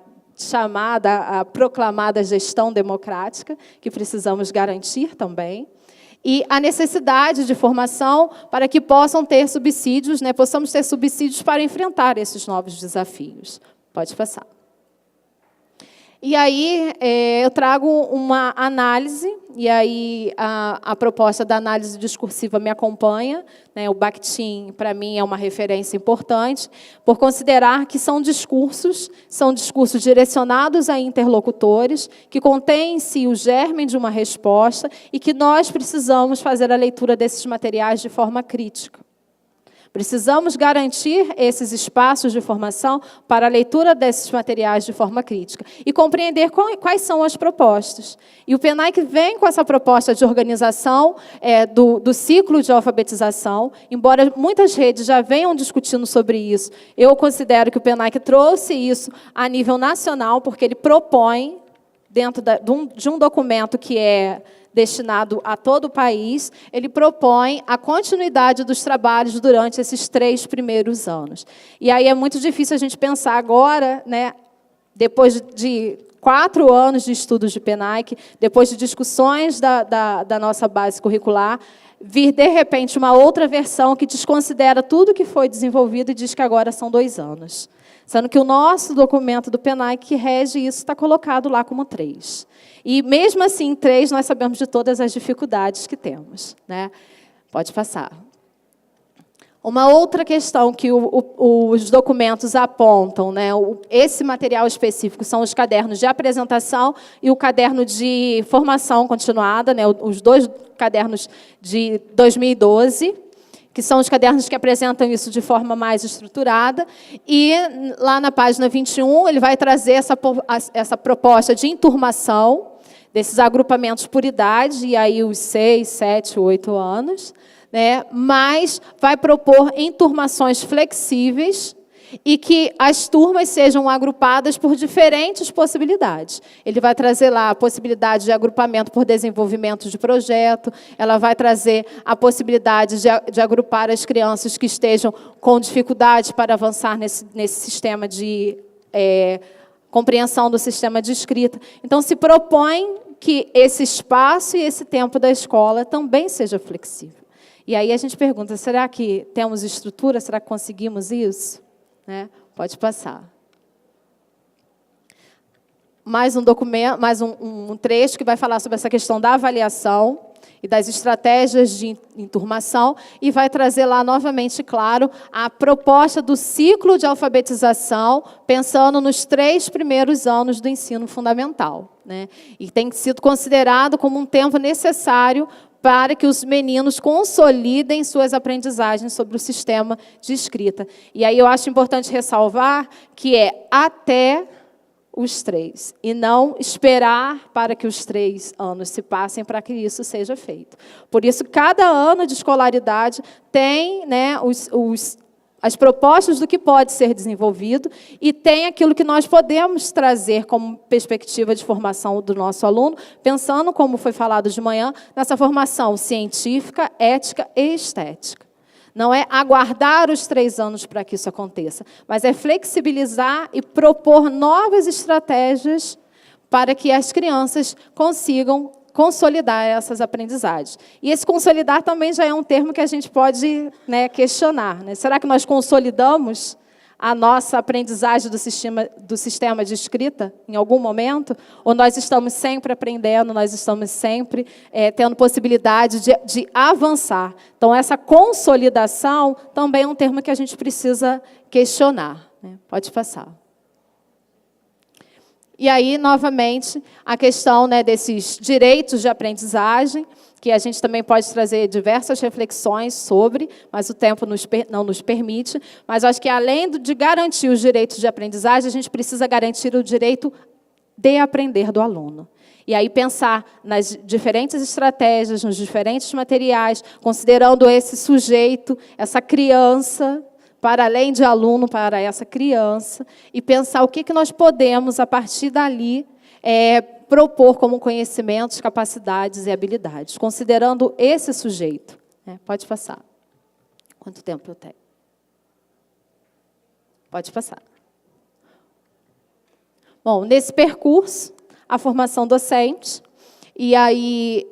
proclamada gestão democrática, que precisamos garantir também, e a necessidade de formação para que possam ter subsídios, né, possamos ter subsídios para enfrentar esses novos desafios. Pode passar. E aí, eu trago uma análise, e aí a proposta da análise discursiva me acompanha, né? O Bakhtin, para mim, é uma referência importante, por considerar que são discursos direcionados a interlocutores, que contêm em si o germe de uma resposta, e que nós precisamos fazer a leitura desses materiais de forma crítica. Precisamos garantir esses espaços de formação para a leitura desses materiais de forma crítica e compreender quais são as propostas. E o PENAIC vem com essa proposta de organização do ciclo de alfabetização, embora muitas redes já venham discutindo sobre isso. Eu considero que o PENAIC trouxe isso a nível nacional, porque ele propõe, dentro de um documento que é destinado a todo o país, ele propõe a continuidade dos trabalhos durante esses 3 primeiros anos. E aí é muito difícil a gente pensar agora, né, depois de 4 anos de estudos de PENAIC, depois de discussões da nossa base curricular, vir, de repente, uma outra versão que desconsidera tudo que foi desenvolvido e diz que agora são 2 anos. Sendo que o nosso documento do PENAIC que rege isso está colocado lá como 3. E, mesmo assim, em 3, nós sabemos de todas as dificuldades que temos, né? Pode passar. Uma outra questão que os documentos apontam, né? Esse material específico são os cadernos de apresentação e o caderno de formação continuada, né? Os 2 cadernos de 2012, que são os cadernos que apresentam isso de forma mais estruturada. E, lá na página 21, ele vai trazer essa proposta de enturmação desses agrupamentos por idade, e aí os 6, 7, 8 anos, né? Mas vai propor enturmações flexíveis e que as turmas sejam agrupadas por diferentes possibilidades. Ele vai trazer lá a possibilidade de agrupamento por desenvolvimento de projeto, ela vai trazer a possibilidade de agrupar as crianças que estejam com dificuldade para avançar nesse sistema de compreensão do sistema de escrita. Então, se propõe que esse espaço e esse tempo da escola também seja flexível. E aí a gente pergunta, será que temos estrutura? Será que conseguimos isso? Né? Pode passar. Mais um documento, mais um trecho que vai falar sobre essa questão da avaliação. e das estratégias de enturmação, e vai trazer lá novamente, claro, a proposta do ciclo de alfabetização, pensando nos 3 primeiros anos do ensino fundamental, né? E tem sido considerado como um tempo necessário para que os meninos consolidem suas aprendizagens sobre o sistema de escrita. E aí eu acho importante ressalvar que é até os 3, e não esperar para que os 3 anos se passem para que isso seja feito. Por isso, cada ano de escolaridade tem, né, as propostas do que pode ser desenvolvido e tem aquilo que nós podemos trazer como perspectiva de formação do nosso aluno, pensando, como foi falado de manhã, nessa formação científica, ética e estética. Não é aguardar os 3 anos para que isso aconteça, mas é flexibilizar e propor novas estratégias para que as crianças consigam consolidar essas aprendizagens. E esse consolidar também já é um termo que a gente pode, né, questionar, né? Será que nós consolidamos a nossa aprendizagem do sistema de escrita em algum momento? Ou nós estamos sempre aprendendo, nós estamos sempre tendo possibilidade de avançar? Então, essa consolidação também é um termo que a gente precisa questionar, né? Pode passar. E aí, novamente, a questão, né, desses direitos de aprendizagem, que a gente também pode trazer diversas reflexões sobre, mas o tempo não nos permite. Mas acho que, além de garantir os direitos de aprendizagem, a gente precisa garantir o direito de aprender do aluno. E aí pensar nas diferentes estratégias, nos diferentes materiais, considerando esse sujeito, essa criança, para além de aluno, para essa criança, e pensar o que nós podemos, a partir dali, propor como conhecimentos, capacidades e habilidades, considerando esse sujeito. Pode passar. Quanto tempo eu tenho? Pode passar. Bom, nesse percurso, a formação docente, e aí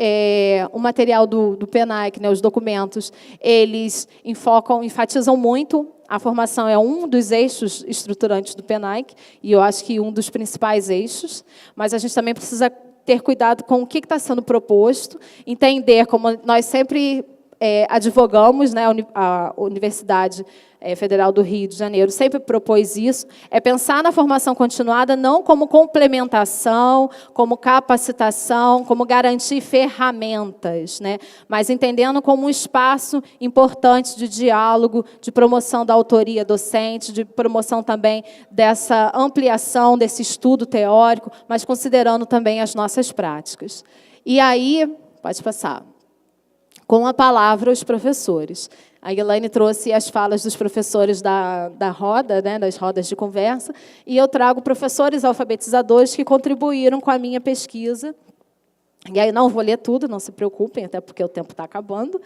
o material do PENAIC, né, os documentos, eles enfatizam muito. A formação é um dos eixos estruturantes do PENAIC, e eu acho que um dos principais eixos, mas a gente também precisa ter cuidado com o que está sendo proposto, entender, como nós sempre advogamos, né, a Universidade Federal do Rio de Janeiro sempre propôs isso, é pensar na formação continuada não como complementação, como capacitação, como garantir ferramentas, né, mas entendendo como um espaço importante de diálogo, de promoção da autoria docente, de promoção também dessa ampliação desse estudo teórico, mas considerando também as nossas práticas. E aí, pode passar. Com a palavra, os professores. A Elaine trouxe as falas dos professores da roda, né, das rodas de conversa, e eu trago professores alfabetizadores que contribuíram com a minha pesquisa. E aí não vou ler tudo, não se preocupem, até porque o tempo está acabando,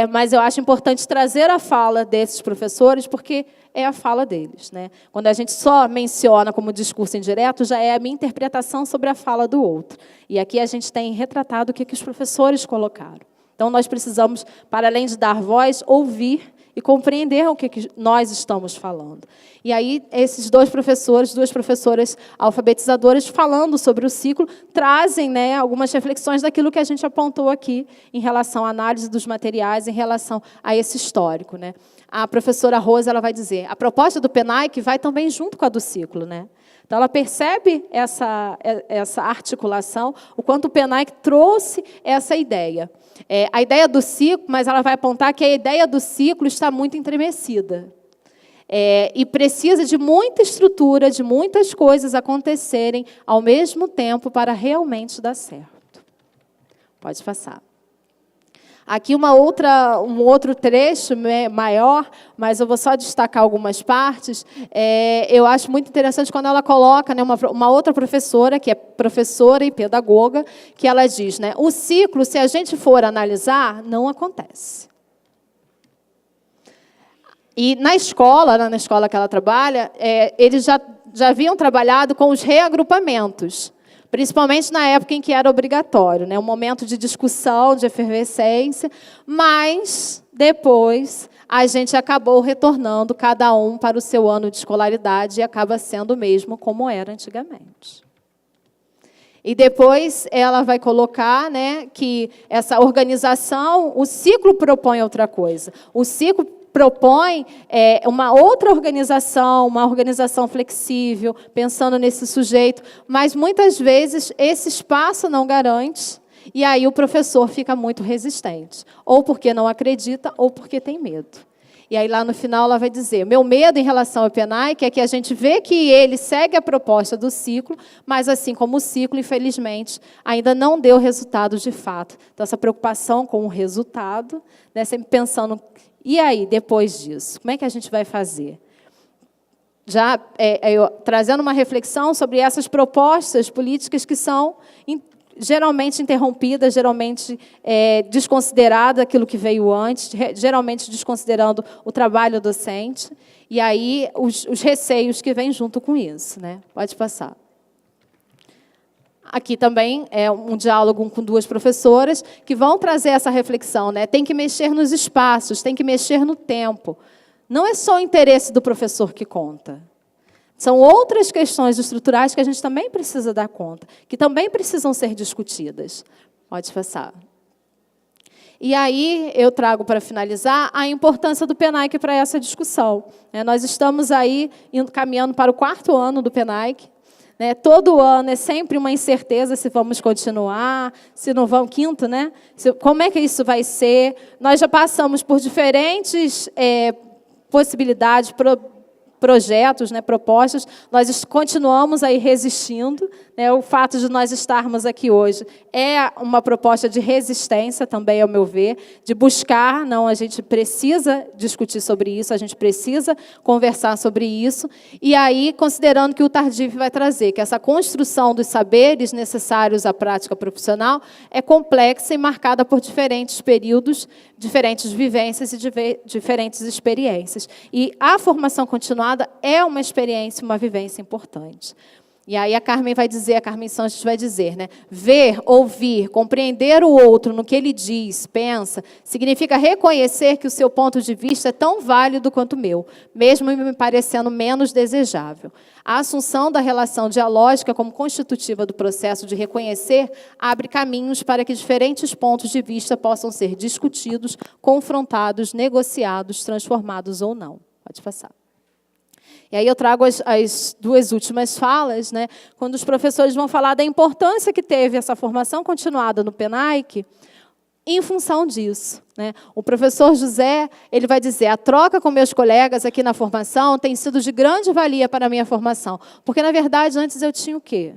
mas eu acho importante trazer a fala desses professores, porque é a fala deles, né? Quando a gente só menciona como discurso indireto, já é a minha interpretação sobre a fala do outro. E aqui a gente tem retratado o que os professores colocaram. Então, nós precisamos, para além de dar voz, ouvir e compreender o que nós estamos falando. E aí, esses duas professoras alfabetizadoras, falando sobre o ciclo, trazem, né, algumas reflexões daquilo que a gente apontou aqui em relação à análise dos materiais, em relação a esse histórico, né? A professora Rosa, ela vai dizer, a proposta do PENAIC vai também junto com a do ciclo, né? Então, ela percebe essa articulação, o quanto o PENAIC trouxe essa ideia. A ideia do ciclo, mas ela vai apontar que a ideia do ciclo está muito entremecida. E precisa de muita estrutura, de muitas coisas acontecerem ao mesmo tempo para realmente dar certo. Pode passar. Aqui um outro trecho maior, mas eu vou só destacar algumas partes. Eu acho muito interessante quando ela coloca, né, uma outra professora, que é professora e pedagoga, que ela diz, né, o ciclo, se a gente for analisar, não acontece. E na escola que ela trabalha, eles já haviam trabalhado com os reagrupamentos, principalmente na época em que era obrigatório, né? Um momento de discussão, de efervescência, mas depois a gente acabou retornando cada um para o seu ano de escolaridade e acaba sendo o mesmo como era antigamente. E depois ela vai colocar, né, que essa organização, o ciclo propõe outra coisa. O ciclo propõe uma outra organização, uma organização flexível, pensando nesse sujeito, mas muitas vezes esse espaço não garante, e aí o professor fica muito resistente, ou porque não acredita, ou porque tem medo. E aí, lá no final, ela vai dizer, meu medo em relação ao PENAIC é que a gente vê que ele segue a proposta do ciclo, mas, assim como o ciclo, infelizmente, ainda não deu resultado de fato. Então, essa preocupação com o resultado, né, sempre pensando, e aí, depois disso, como é que a gente vai fazer? Já trazendo uma reflexão sobre essas propostas políticas que são geralmente interrompida, geralmente desconsiderada aquilo que veio antes, geralmente desconsiderando o trabalho docente, e aí os receios que vêm junto com isso, né? Pode passar. Aqui também é um diálogo com duas professoras que vão trazer essa reflexão, né? Tem que mexer nos espaços, tem que mexer no tempo. Não é só o interesse do professor que conta. São outras questões estruturais que a gente também precisa dar conta, que também precisam ser discutidas. Pode passar. E aí, eu trago para finalizar a importância do PENAIC para essa discussão. Nós estamos aí caminhando para o 4º ano do PENAIC. Todo ano é sempre uma incerteza se vamos continuar, se não vamos, 5º, né? Como é que isso vai ser? Nós já passamos por diferentes possibilidades, projetos, né, propostas, nós continuamos aí resistindo, né, o fato de nós estarmos aqui hoje é uma proposta de resistência também, ao meu ver, de buscar, não, a gente precisa discutir sobre isso, a gente precisa conversar sobre isso, e aí, considerando que o Tardif vai trazer, que essa construção dos saberes necessários à prática profissional é complexa e marcada por diferentes períodos, diferentes vivências e diferentes experiências. E a formação continuada é uma experiência, uma vivência importante. E aí a Carmen Sanches vai dizer, né? Ver, ouvir, compreender o outro no que ele diz, pensa, significa reconhecer que o seu ponto de vista é tão válido quanto o meu, mesmo me parecendo menos desejável. A assunção da relação dialógica como constitutiva do processo de reconhecer abre caminhos para que diferentes pontos de vista possam ser discutidos, confrontados, negociados, transformados ou não. Pode passar. E aí eu trago as duas últimas falas, né, quando os professores vão falar da importância que teve essa formação continuada no PENAIC, em função disso, né? O professor José, ele vai dizer, a troca com meus colegas aqui na formação tem sido de grande valia para a minha formação, porque, na verdade, antes eu tinha o quê?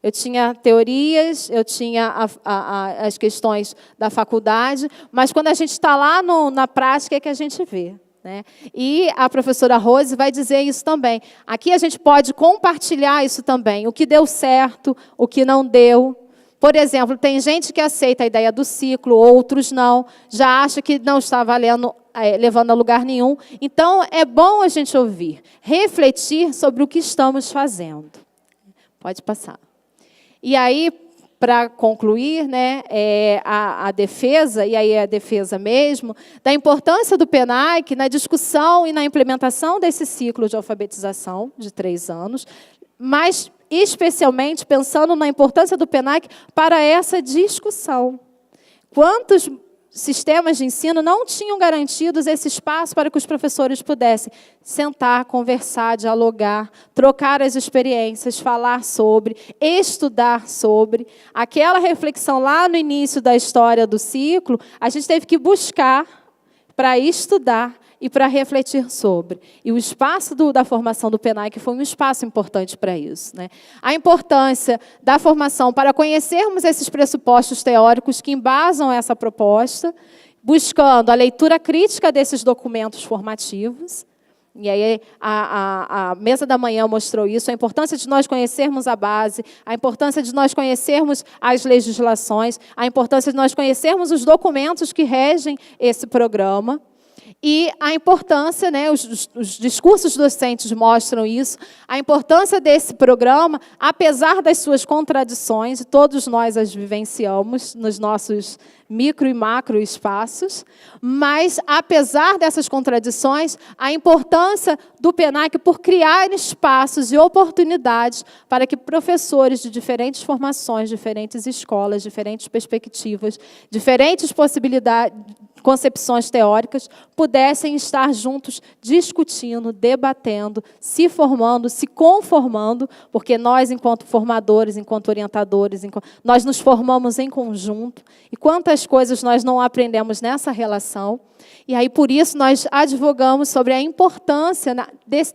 Eu tinha teorias, eu tinha as questões da faculdade, mas quando a gente está lá na prática é que a gente vê. Né? E a professora Rose vai dizer isso também. Aqui a gente pode compartilhar isso também, o que deu certo, o que não deu. Por exemplo, tem gente que aceita a ideia do ciclo, outros não, já acha que não está levando a lugar nenhum. Então, é bom a gente ouvir, refletir sobre o que estamos fazendo. Pode passar. E aí, para concluir, né, a defesa, e aí é a defesa mesmo, da importância do PENAIC na discussão e na implementação desse ciclo de alfabetização de 3 anos, mas especialmente pensando na importância do PENAIC para essa discussão. Quantos sistemas de ensino não tinham garantidos esse espaço para que os professores pudessem sentar, conversar, dialogar, trocar as experiências, falar sobre, estudar sobre. Aquela reflexão lá no início da história do ciclo, a gente teve que buscar para estudar e para refletir sobre. E o espaço da formação do PENAIC foi um espaço importante para isso. Né? A importância da formação para conhecermos esses pressupostos teóricos que embasam essa proposta, buscando a leitura crítica desses documentos formativos. E aí a mesa da manhã mostrou isso, a importância de nós conhecermos a base, a importância de nós conhecermos as legislações, a importância de nós conhecermos os documentos que regem esse programa, E a importância, né, os discursos docentes mostram isso, a importância desse programa, apesar das suas contradições, e todos nós as vivenciamos nos nossos micro e macro espaços, mas, apesar dessas contradições, a importância do PENAC por criar espaços e oportunidades para que professores de diferentes formações, diferentes escolas, diferentes perspectivas, diferentes possibilidades, concepções teóricas, pudessem estar juntos discutindo, debatendo, se formando, se conformando, porque nós, enquanto formadores, enquanto orientadores, nós nos formamos em conjunto, e quantas coisas nós não aprendemos nessa relação. E aí, por isso, nós advogamos sobre a importância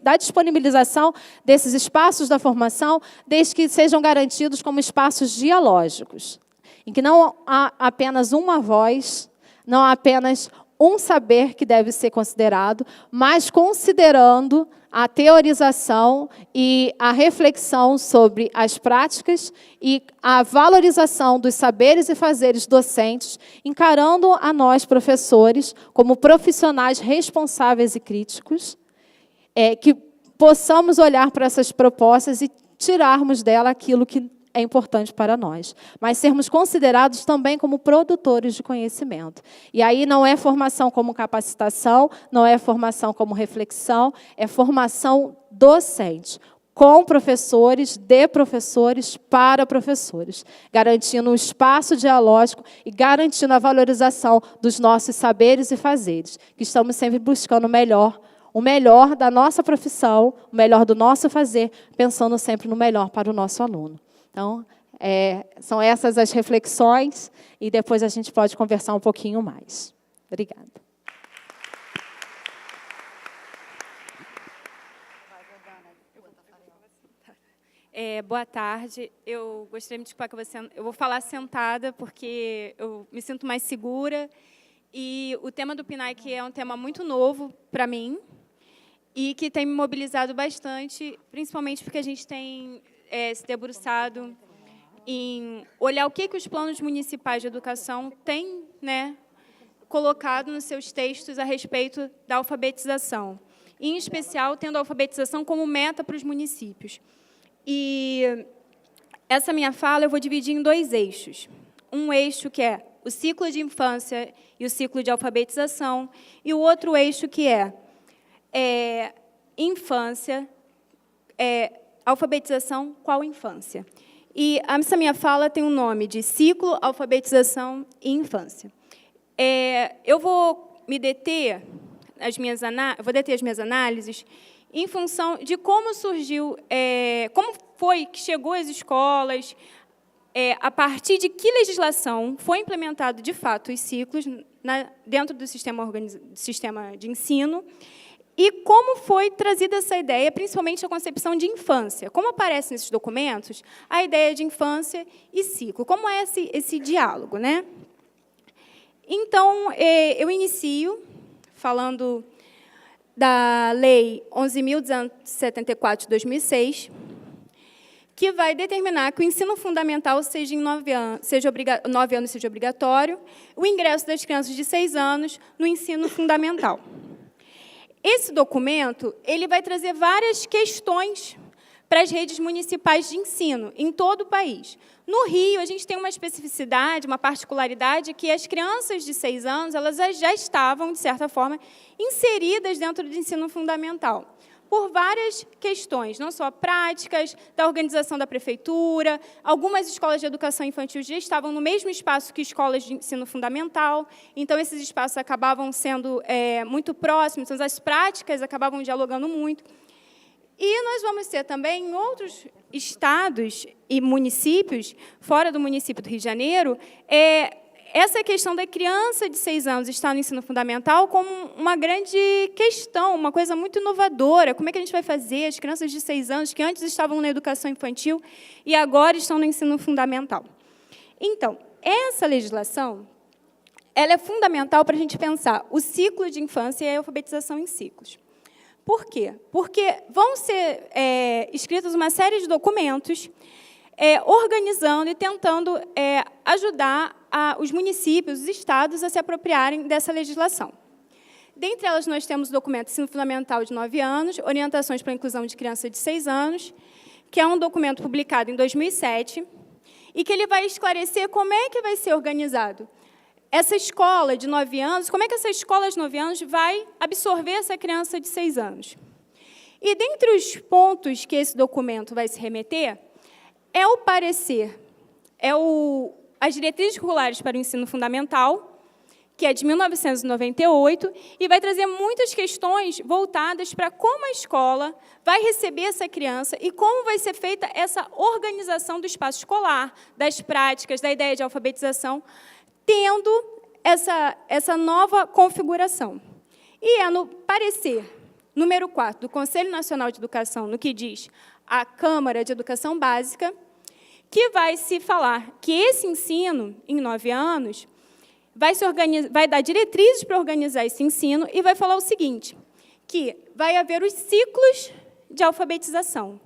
da disponibilização desses espaços da formação, desde que sejam garantidos como espaços dialógicos, em que não há apenas uma voz, não há apenas um saber que deve ser considerado, mas considerando a teorização e a reflexão sobre as práticas e a valorização dos saberes e fazeres docentes, encarando a nós, professores, como profissionais responsáveis e críticos, que possamos olhar para essas propostas e tirarmos dela aquilo que é importante para nós, mas sermos considerados também como produtores de conhecimento. E aí não é formação como capacitação, não é formação como reflexão, é formação docente, com professores, de professores, para professores, garantindo um espaço dialógico e garantindo a valorização dos nossos saberes e fazeres, que estamos sempre buscando o melhor da nossa profissão, o melhor do nosso fazer, pensando sempre no melhor para o nosso aluno. Então, são essas as reflexões, e depois a gente pode conversar um pouquinho mais. Obrigada. Boa tarde. Eu gostaria de me desculpar que eu vou falar sentada, porque eu me sinto mais segura. E o tema do PNAEC é um tema muito novo para mim e que tem me mobilizado bastante, principalmente porque a gente tem se debruçado em olhar o que os planos municipais de educação têm, né, colocado nos seus textos a respeito da alfabetização, em especial tendo a alfabetização como meta para os municípios. E essa minha fala eu vou dividir em dois eixos. Um eixo que é o ciclo de infância e o ciclo de alfabetização, e o outro eixo que é infância, alfabetização, qual infância? E essa minha fala tem um nome de ciclo, alfabetização e infância. Eu vou me deter as minhas análises em função de como surgiu, como foi que chegou às escolas, a partir de que legislação foi implementado de fato os ciclos dentro do sistema de ensino. E como foi trazida essa ideia, principalmente a concepção de infância? Como aparece nesses documentos a ideia de infância e ciclo? Como é esse diálogo, né? Então, eu inicio falando da Lei 11.274 de 2006, que vai determinar que o ensino fundamental seja em 9 anos seja obrigatório, o ingresso das crianças de 6 anos no ensino fundamental. Esse documento ele vai trazer várias questões para as redes municipais de ensino em todo o país. No Rio, a gente tem uma especificidade, uma particularidade, que as crianças de 6 anos elas já estavam, de certa forma, inseridas dentro do ensino fundamental, por várias questões, não só práticas, da organização da prefeitura, algumas escolas de educação infantil já estavam no mesmo espaço que escolas de ensino fundamental, então esses espaços acabavam sendo muito próximos, então as práticas acabavam dialogando muito. E nós vamos ter também em outros estados e municípios, fora do município do Rio de Janeiro, essa questão da criança de 6 anos estar no ensino fundamental como uma grande questão, uma coisa muito inovadora. Como é que a gente vai fazer as crianças de 6 anos, que antes estavam na educação infantil e agora estão no ensino fundamental? Então, essa legislação ela é fundamental para a gente pensar o ciclo de infância e a alfabetização em ciclos. Por quê? Porque vão ser escritos uma série de documentos organizando e tentando ajudar os municípios, os estados, a se apropriarem dessa legislação. Dentre elas, nós temos o documento Ensino Fundamental de 9 anos, Orientações para a Inclusão de Criança de 6 anos, que é um documento publicado em 2007, e que ele vai esclarecer como é que vai ser organizado essa escola de 9 anos, como é que essa escola de 9 anos vai absorver essa criança de 6 anos. E, dentre os pontos que esse documento vai se remeter, é o parecer, as diretrizes curriculares para o ensino fundamental, que é de 1998, e vai trazer muitas questões voltadas para como a escola vai receber essa criança e como vai ser feita essa organização do espaço escolar, das práticas, da ideia de alfabetização, tendo essa nova configuração. E é no parecer número 4 do Conselho Nacional de Educação, no que diz a Câmara de Educação Básica, que vai se falar que esse ensino, em 9 anos, vai dar diretrizes para organizar esse ensino e vai falar o seguinte, que vai haver os ciclos de alfabetização,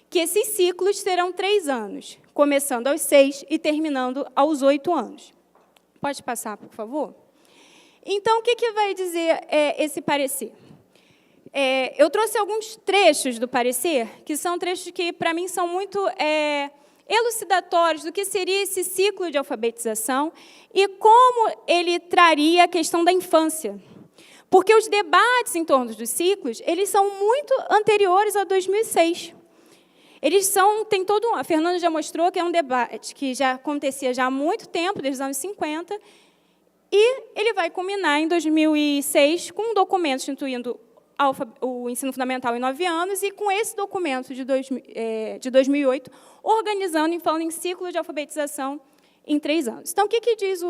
que esses ciclos terão 3 anos, começando aos 6 e terminando aos 8 anos. Pode passar, por favor? Então, o que vai dizer esse parecer? Eu trouxe alguns trechos do parecer, que são trechos que, para mim, são muito elucidatórios do que seria esse ciclo de alfabetização e como ele traria a questão da infância. Porque os debates em torno dos ciclos, eles são muito anteriores a 2006. A Fernanda já mostrou que é um debate que já acontecia já há muito tempo, desde os anos 50, e ele vai culminar em 2006 com um documento instituindo o ensino fundamental em 9 anos, e com esse documento de 2008, organizando e falando em ciclo de alfabetização em 3 anos. Então, o que diz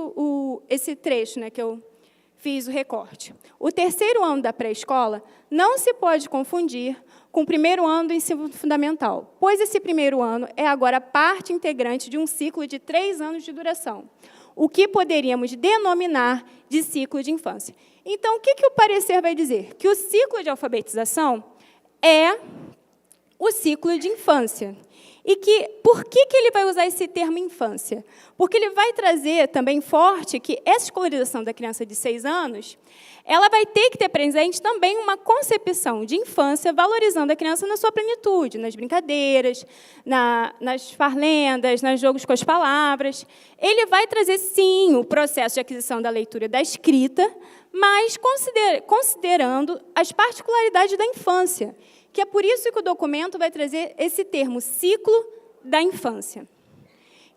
esse trecho, né, que eu fiz o recorte? O 3º ano da pré-escola não se pode confundir com o 1º ano do ensino fundamental, pois esse 1º ano é agora parte integrante de um ciclo de 3 anos de duração, o que poderíamos denominar de ciclo de infância. Então, o que o parecer vai dizer? Que o ciclo de alfabetização é o ciclo de infância. E por que ele vai usar esse termo infância? Porque ele vai trazer também forte que essa escolarização da criança de 6 anos, ela vai ter que ter presente também uma concepção de infância, valorizando a criança na sua plenitude, nas brincadeiras, nas farlendas, nos jogos com as palavras. Ele vai trazer, sim, o processo de aquisição da leitura e da escrita, mas considerando as particularidades da infância, que é por isso que o documento vai trazer esse termo, ciclo da infância.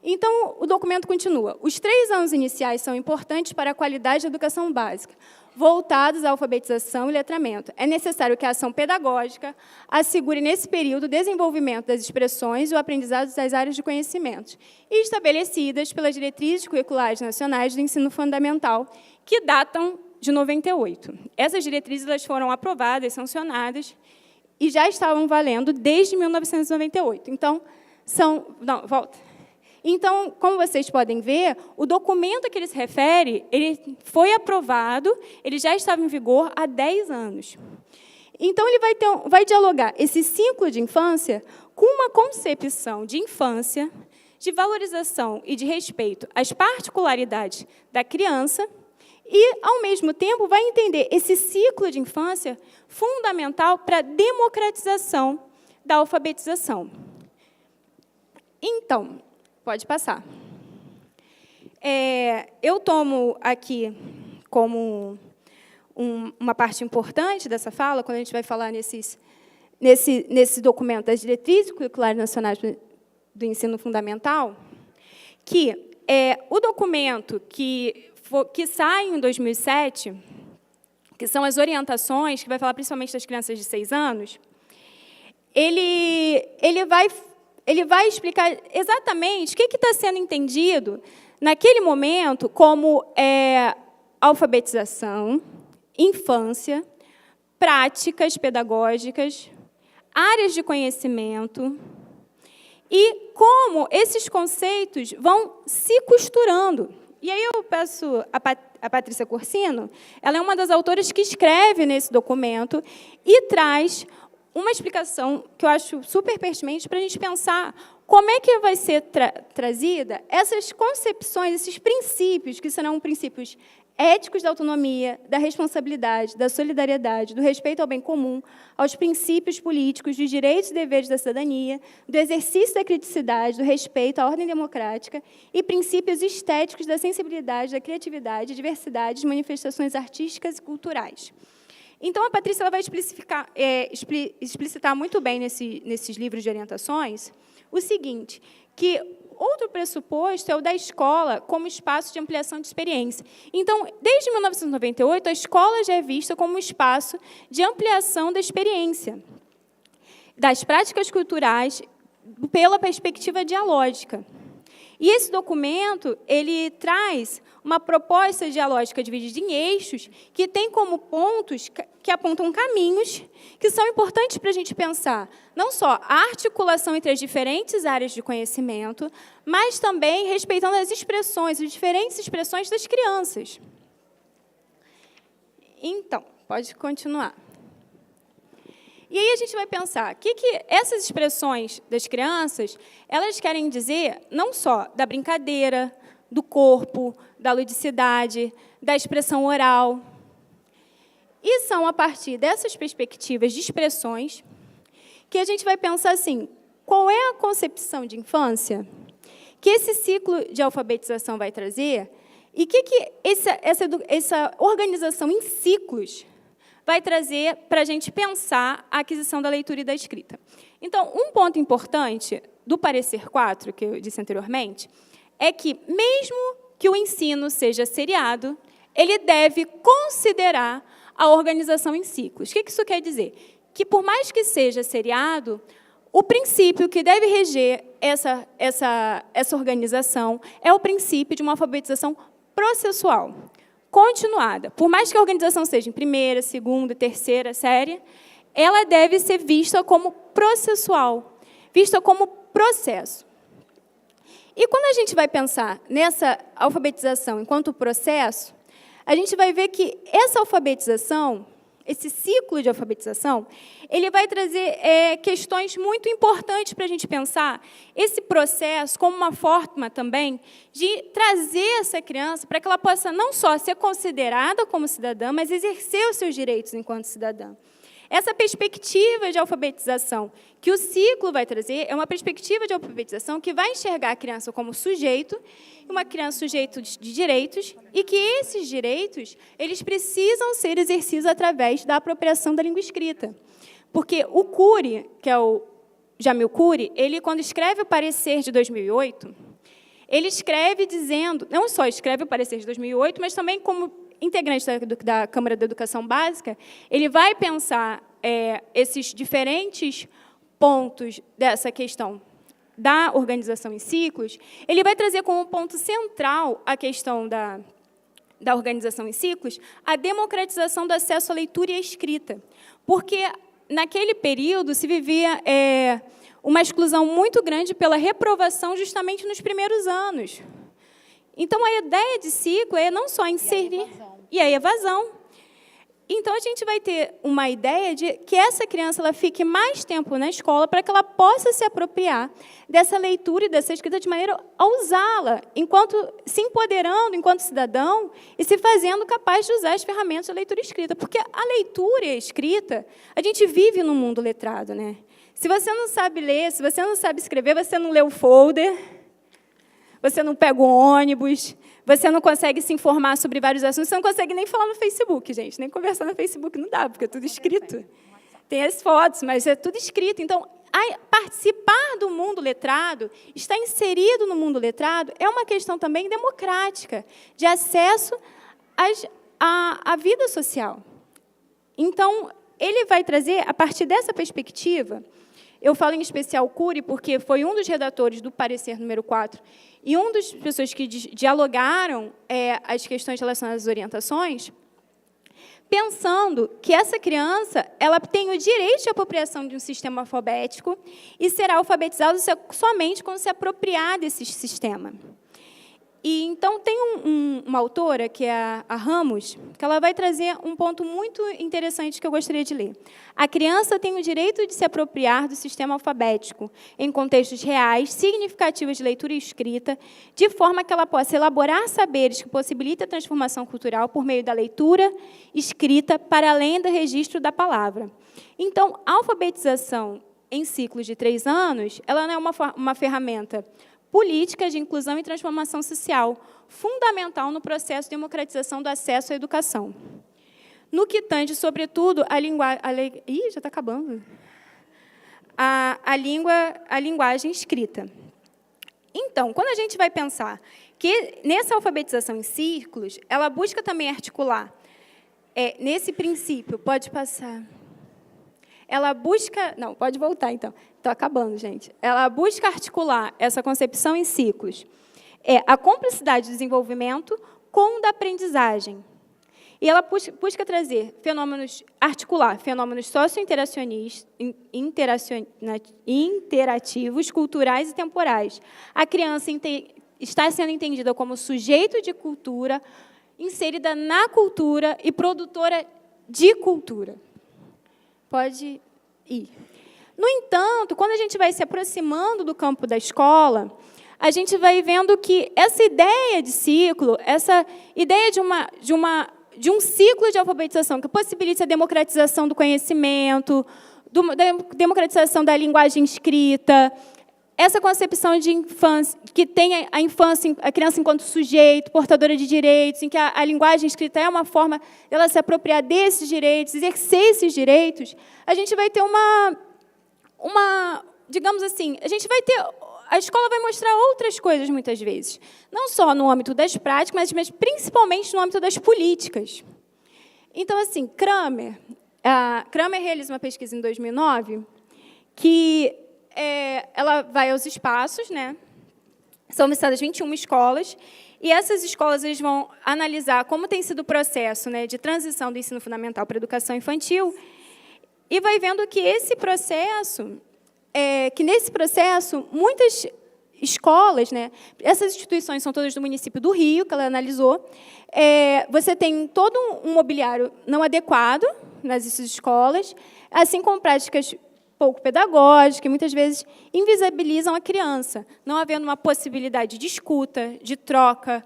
Então, o documento continua. Os 3 anos iniciais são importantes para a qualidade da educação básica, voltados à alfabetização e letramento. É necessário que a ação pedagógica assegure, nesse período, o desenvolvimento das expressões e o aprendizado das áreas de conhecimentos, estabelecidas pelas diretrizes curriculares nacionais do ensino fundamental, que datam de 98. Essas diretrizes elas foram aprovadas, sancionadas, e já estavam valendo desde 1998. Então, Então, como vocês podem ver, o documento a que ele se refere, ele foi aprovado, ele já estava em vigor há 10 anos. Então, ele vai dialogar esse ciclo de infância com uma concepção de infância, de valorização e de respeito às particularidades da criança, e, ao mesmo tempo, vai entender esse ciclo de infância fundamental para a democratização da alfabetização. Então, pode passar. Eu tomo aqui como uma parte importante dessa fala, quando a gente vai falar nesse documento das diretrizes curriculares nacionais do ensino fundamental, que o documento que sai em 2007, que são as orientações, que vai falar principalmente das crianças de 6 anos, ele vai explicar exatamente o que está sendo entendido naquele momento como alfabetização, infância, práticas pedagógicas, áreas de conhecimento, e como esses conceitos vão se costurando. E aí eu peço a Patrícia Corsino, ela é uma das autoras que escreve nesse documento e traz uma explicação que eu acho super pertinente para a gente pensar como é que vai ser trazida essas concepções, esses princípios, que serão princípios éticos da autonomia, da responsabilidade, da solidariedade, do respeito ao bem comum, aos princípios políticos, dos direitos e deveres da cidadania, do exercício da criticidade, do respeito à ordem democrática e princípios estéticos da sensibilidade, da criatividade, diversidade, de manifestações artísticas e culturais. Então, a Patrícia ela vai explicitar muito bem nesses livros de orientações o seguinte, que outro pressuposto é o da escola como espaço de ampliação de experiência. Então, desde 1998, a escola já é vista como um espaço de ampliação da experiência, das práticas culturais, pela perspectiva dialógica. E esse documento ele traz uma proposta dialógica dividida em eixos que tem como pontos que apontam caminhos que são importantes para a gente pensar não só a articulação entre as diferentes áreas de conhecimento, mas também respeitando as diferentes expressões das crianças. Então, pode continuar. E aí a gente vai pensar, o que essas expressões das crianças, elas querem dizer não só da brincadeira, do corpo, da ludicidade, da expressão oral. E são a partir dessas perspectivas de expressões que a gente vai pensar assim, qual é a concepção de infância que esse ciclo de alfabetização vai trazer e que essa organização em ciclos vai trazer para a gente pensar a aquisição da leitura e da escrita. Então, um ponto importante do parecer 4, que eu disse anteriormente, é que, mesmo que o ensino seja seriado, ele deve considerar a organização em ciclos. O que isso quer dizer? Que, por mais que seja seriado, o princípio que deve reger essa organização é o princípio de uma alfabetização processual, continuada. Por mais que a organização seja em primeira, segunda, terceira série, ela deve ser vista como processual, vista como processo. E quando a gente vai pensar nessa alfabetização enquanto processo, a gente vai ver que essa alfabetização, esse ciclo de alfabetização, ele vai trazer questões muito importantes para a gente pensar esse processo como uma forma também de trazer essa criança para que ela possa não só ser considerada como cidadã, mas exercer os seus direitos enquanto cidadã. Essa perspectiva de alfabetização que o ciclo vai trazer é uma perspectiva de alfabetização que vai enxergar a criança como sujeito, uma criança sujeito de direitos, e que esses direitos eles precisam ser exercidos através da apropriação da língua escrita. Porque o Cury, que é o Jamil Cury, ele, quando escreve o parecer de 2008, ele escreve dizendo, não só escreve o parecer de 2008, mas também como integrante da Câmara da Educação Básica, ele vai pensar esses diferentes pontos dessa questão da organização em ciclos, ele vai trazer como ponto central a questão da organização em ciclos, a democratização do acesso à leitura e à escrita. Porque, naquele período, se vivia uma exclusão muito grande pela reprovação justamente nos primeiros anos. Então, a ideia de ciclo é não só inserir... E a evasão. Então, a gente vai ter uma ideia de que essa criança ela fique mais tempo na escola para que ela possa se apropriar dessa leitura e dessa escrita de maneira a usá-la, se empoderando enquanto cidadão e se fazendo capaz de usar as ferramentas da leitura e escrita. Porque a leitura e a escrita, a gente vive num mundo letrado, né? Se você não sabe ler, se você não sabe escrever, você não lê o folder, você não pega o ônibus, você não consegue se informar sobre vários assuntos, você não consegue nem falar no Facebook, gente, nem conversar no Facebook não dá, porque é tudo escrito. Tem as fotos, mas é tudo escrito. Então, participar do mundo letrado, estar inserido no mundo letrado, é uma questão também democrática, de acesso à vida social. Então, ele vai trazer, a partir dessa perspectiva, eu falo em especial Cury, porque foi um dos redatores do parecer número 4, e uma das pessoas que dialogaram as questões relacionadas às orientações, pensando que essa criança ela tem o direito de apropriação de um sistema alfabético e será alfabetizada somente quando se apropriar desse sistema. E, então, tem uma autora, que é a Ramos, que ela vai trazer um ponto muito interessante que eu gostaria de ler. A criança tem o direito de se apropriar do sistema alfabético, em contextos reais, significativos de leitura e escrita, de forma que ela possa elaborar saberes que possibilitem a transformação cultural por meio da leitura, escrita, para além do registro da palavra. Então, a alfabetização em ciclos de 3 anos, ela não é uma ferramenta política de inclusão e transformação social, fundamental no processo de democratização do acesso à educação. No que tange, sobretudo, a linguagem... Ih, já está acabando. A linguagem escrita. Então, quando a gente vai pensar que, nessa alfabetização em círculos, ela busca também articular, nesse princípio, pode passar... Ela busca... Não, pode voltar, então. Estou acabando, gente. Ela busca articular essa concepção em ciclos. A cumplicidade do desenvolvimento com o da aprendizagem. E ela busca trazer articular fenômenos interativos, culturais e temporais. A criança está sendo entendida como sujeito de cultura, inserida na cultura e produtora de cultura. Pode ir. No entanto, quando a gente vai se aproximando do campo da escola, a gente vai vendo que essa ideia de ciclo, essa ideia de um ciclo de alfabetização que possibilite a democratização do conhecimento, da democratização da linguagem escrita, essa concepção de infância, que tem a criança enquanto sujeito, portadora de direitos, em que a linguagem escrita é uma forma dela se apropriar desses direitos, exercer esses direitos, a gente vai ter digamos assim, a escola vai mostrar outras coisas, muitas vezes. Não só no âmbito das práticas, mas principalmente no âmbito das políticas. Então, assim, Kramer realiza uma pesquisa em 2009, que ela vai aos espaços, né? São listadas 21 escolas, e essas escolas eles vão analisar como tem sido o processo, né, de transição do ensino fundamental para a educação infantil, e vai vendo que nesse processo, muitas escolas, né, essas instituições são todas do município do Rio, que ela analisou, você tem todo um mobiliário não adequado nessas escolas, assim como práticas pouco pedagógicas, que muitas vezes invisibilizam a criança, não havendo uma possibilidade de escuta, de troca.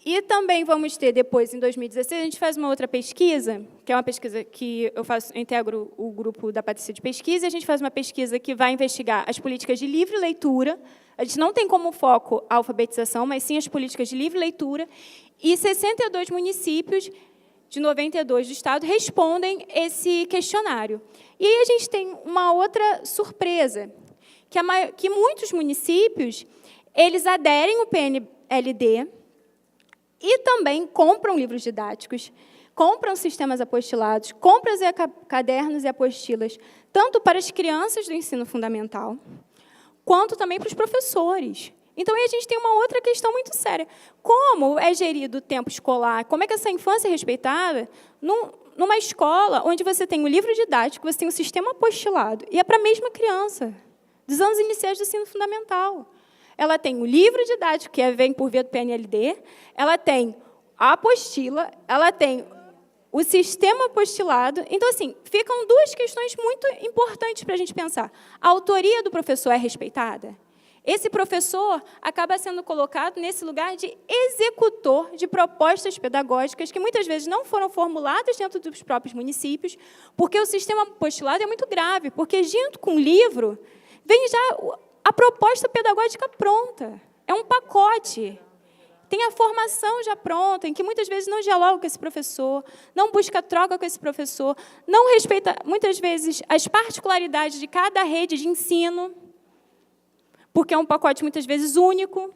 E também vamos ter, depois, em 2016, a gente faz uma outra pesquisa, que é uma pesquisa que eu integro o grupo da Patrícia de Pesquisa, e a gente faz uma pesquisa que vai investigar as políticas de livre leitura. A gente não tem como foco a alfabetização, mas sim as políticas de livre leitura, e 62 municípios de 92 do Estado respondem esse questionário. E aí a gente tem uma outra surpresa, que muitos municípios eles aderem ao PNLD e também compram livros didáticos, compram sistemas apostilados, compram cadernos e apostilas, tanto para as crianças do ensino fundamental, quanto também para os professores. Então, aí a gente tem uma outra questão muito séria. Como é gerido o tempo escolar? Como é que essa infância é respeitada numa escola onde você tem o livro didático, você tem o sistema apostilado, e é para a mesma criança, dos anos iniciais do ensino fundamental. Ela tem o livro didático, que vem por via do PNLD, ela tem a apostila, ela tem o sistema apostilado. Então, assim, ficam duas questões muito importantes para a gente pensar. A autoria do professor é respeitada? Esse professor acaba sendo colocado nesse lugar de executor de propostas pedagógicas que muitas vezes não foram formuladas dentro dos próprios municípios, porque o sistema apostilado é muito grave, porque junto com o livro vem já a proposta pedagógica pronta. É um pacote. Tem a formação já pronta, em que muitas vezes não dialoga com esse professor, não busca troca com esse professor, não respeita, muitas vezes, as particularidades de cada rede de ensino, porque é um pacote, muitas vezes, único.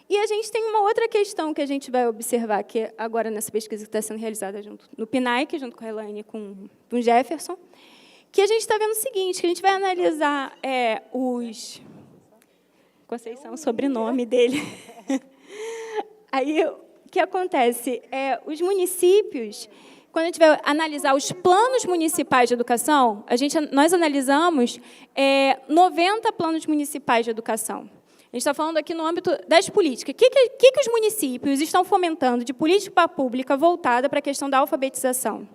E a gente tem uma outra questão que a gente vai observar, que agora nessa pesquisa que está sendo realizada junto no PNAEC, junto com a Elaine e com o Jefferson, que a gente está vendo o seguinte, que a gente vai analisar os... Conceição é o sobrenome dele. Aí, o que acontece? Os municípios, quando a gente vai analisar os planos municipais de educação, nós analisamos 90 planos municipais de educação. A gente está falando aqui no âmbito das políticas. O que os municípios estão fomentando de política pública voltada para a questão da alfabetização?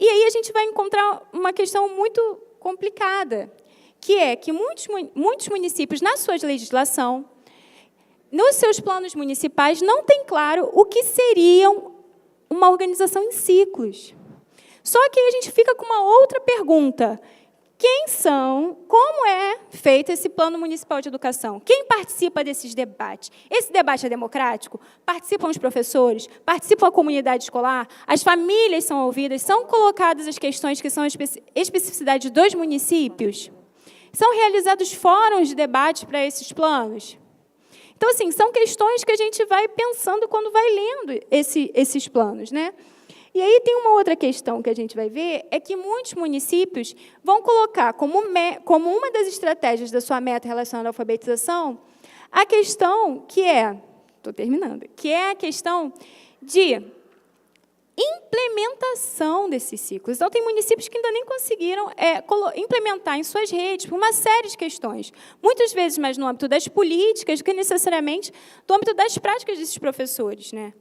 E aí a gente vai encontrar uma questão muito complicada, que é que muitos municípios, na sua legislação, nos seus planos municipais, não têm claro o que seriam uma organização em ciclos. Só que aí a gente fica com uma outra pergunta. Quem são, como é feito esse plano municipal de educação? Quem participa desses debates? Esse debate é democrático? Participam os professores? Participa a comunidade escolar? As famílias são ouvidas? São colocadas as questões que são especificidades dos municípios? São realizados fóruns de debate para esses planos? Então, assim, são questões que a gente vai pensando quando vai lendo esses planos, né? E aí tem uma outra questão que a gente vai ver, é que muitos municípios vão colocar como uma das estratégias da sua meta relacionada à alfabetização a questão que é a questão de implementação desses ciclos. Então, tem municípios que ainda nem conseguiram implementar em suas redes por uma série de questões, muitas vezes mais no âmbito das políticas do que necessariamente do âmbito das práticas desses professores, né?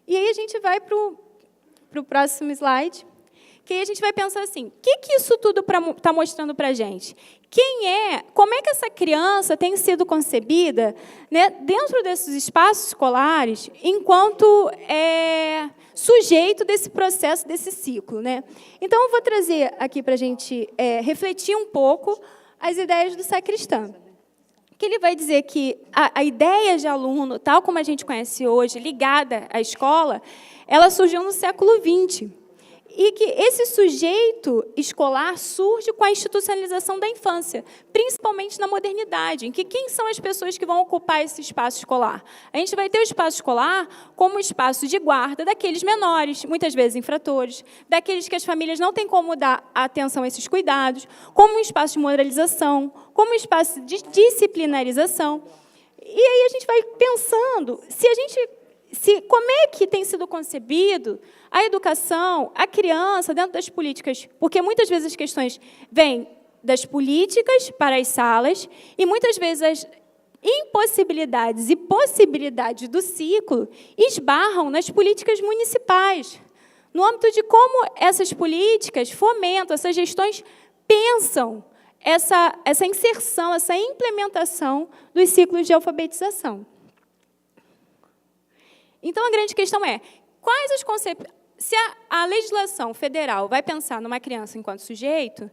E aí a gente vai para o próximo slide, que aí a gente vai pensar assim, o que isso tudo está mostrando para a gente? Como é que essa criança tem sido concebida, né, dentro desses espaços escolares, enquanto sujeito desse processo, desse ciclo, né? Então, eu vou trazer aqui para a gente refletir um pouco as ideias do Sacristã, que ele vai dizer que a ideia de aluno, tal como a gente conhece hoje, ligada à escola, ela surgiu no século XX. E que esse sujeito escolar surge com a institucionalização da infância, principalmente na modernidade, em que quem são as pessoas que vão ocupar esse espaço escolar? A gente vai ter o espaço escolar como espaço de guarda daqueles menores, muitas vezes infratores, daqueles que as famílias não têm como dar atenção a esses cuidados, como um espaço de moralização, como um espaço de disciplinarização. E aí a gente vai pensando, como é que tem sido concebido a educação, a criança, dentro das políticas, porque muitas vezes as questões vêm das políticas para as salas, e muitas vezes as impossibilidades e possibilidades do ciclo esbarram nas políticas municipais, no âmbito de como essas políticas fomentam, essas gestões pensam essa inserção, essa implementação dos ciclos de alfabetização. Então, a grande questão é, quais os conceitos... Se a legislação federal vai pensar numa criança enquanto sujeito,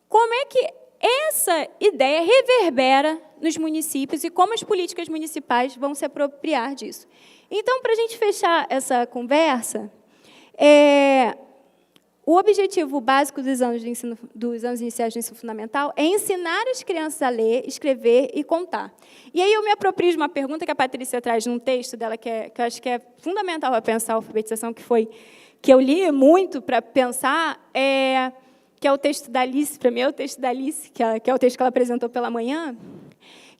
como é que essa ideia reverbera nos municípios e como as políticas municipais vão se apropriar disso? Então, para a gente fechar essa conversa, o objetivo básico dos anos iniciais do ensino fundamental é ensinar as crianças a ler, escrever e contar. E aí eu me aproprio de uma pergunta que a Patrícia traz num texto dela, que eu acho que é fundamental para pensar a alfabetização, que eu li muito para pensar, que é o texto da Alice, para mim é o texto da Alice, que é o texto que ela apresentou pela manhã,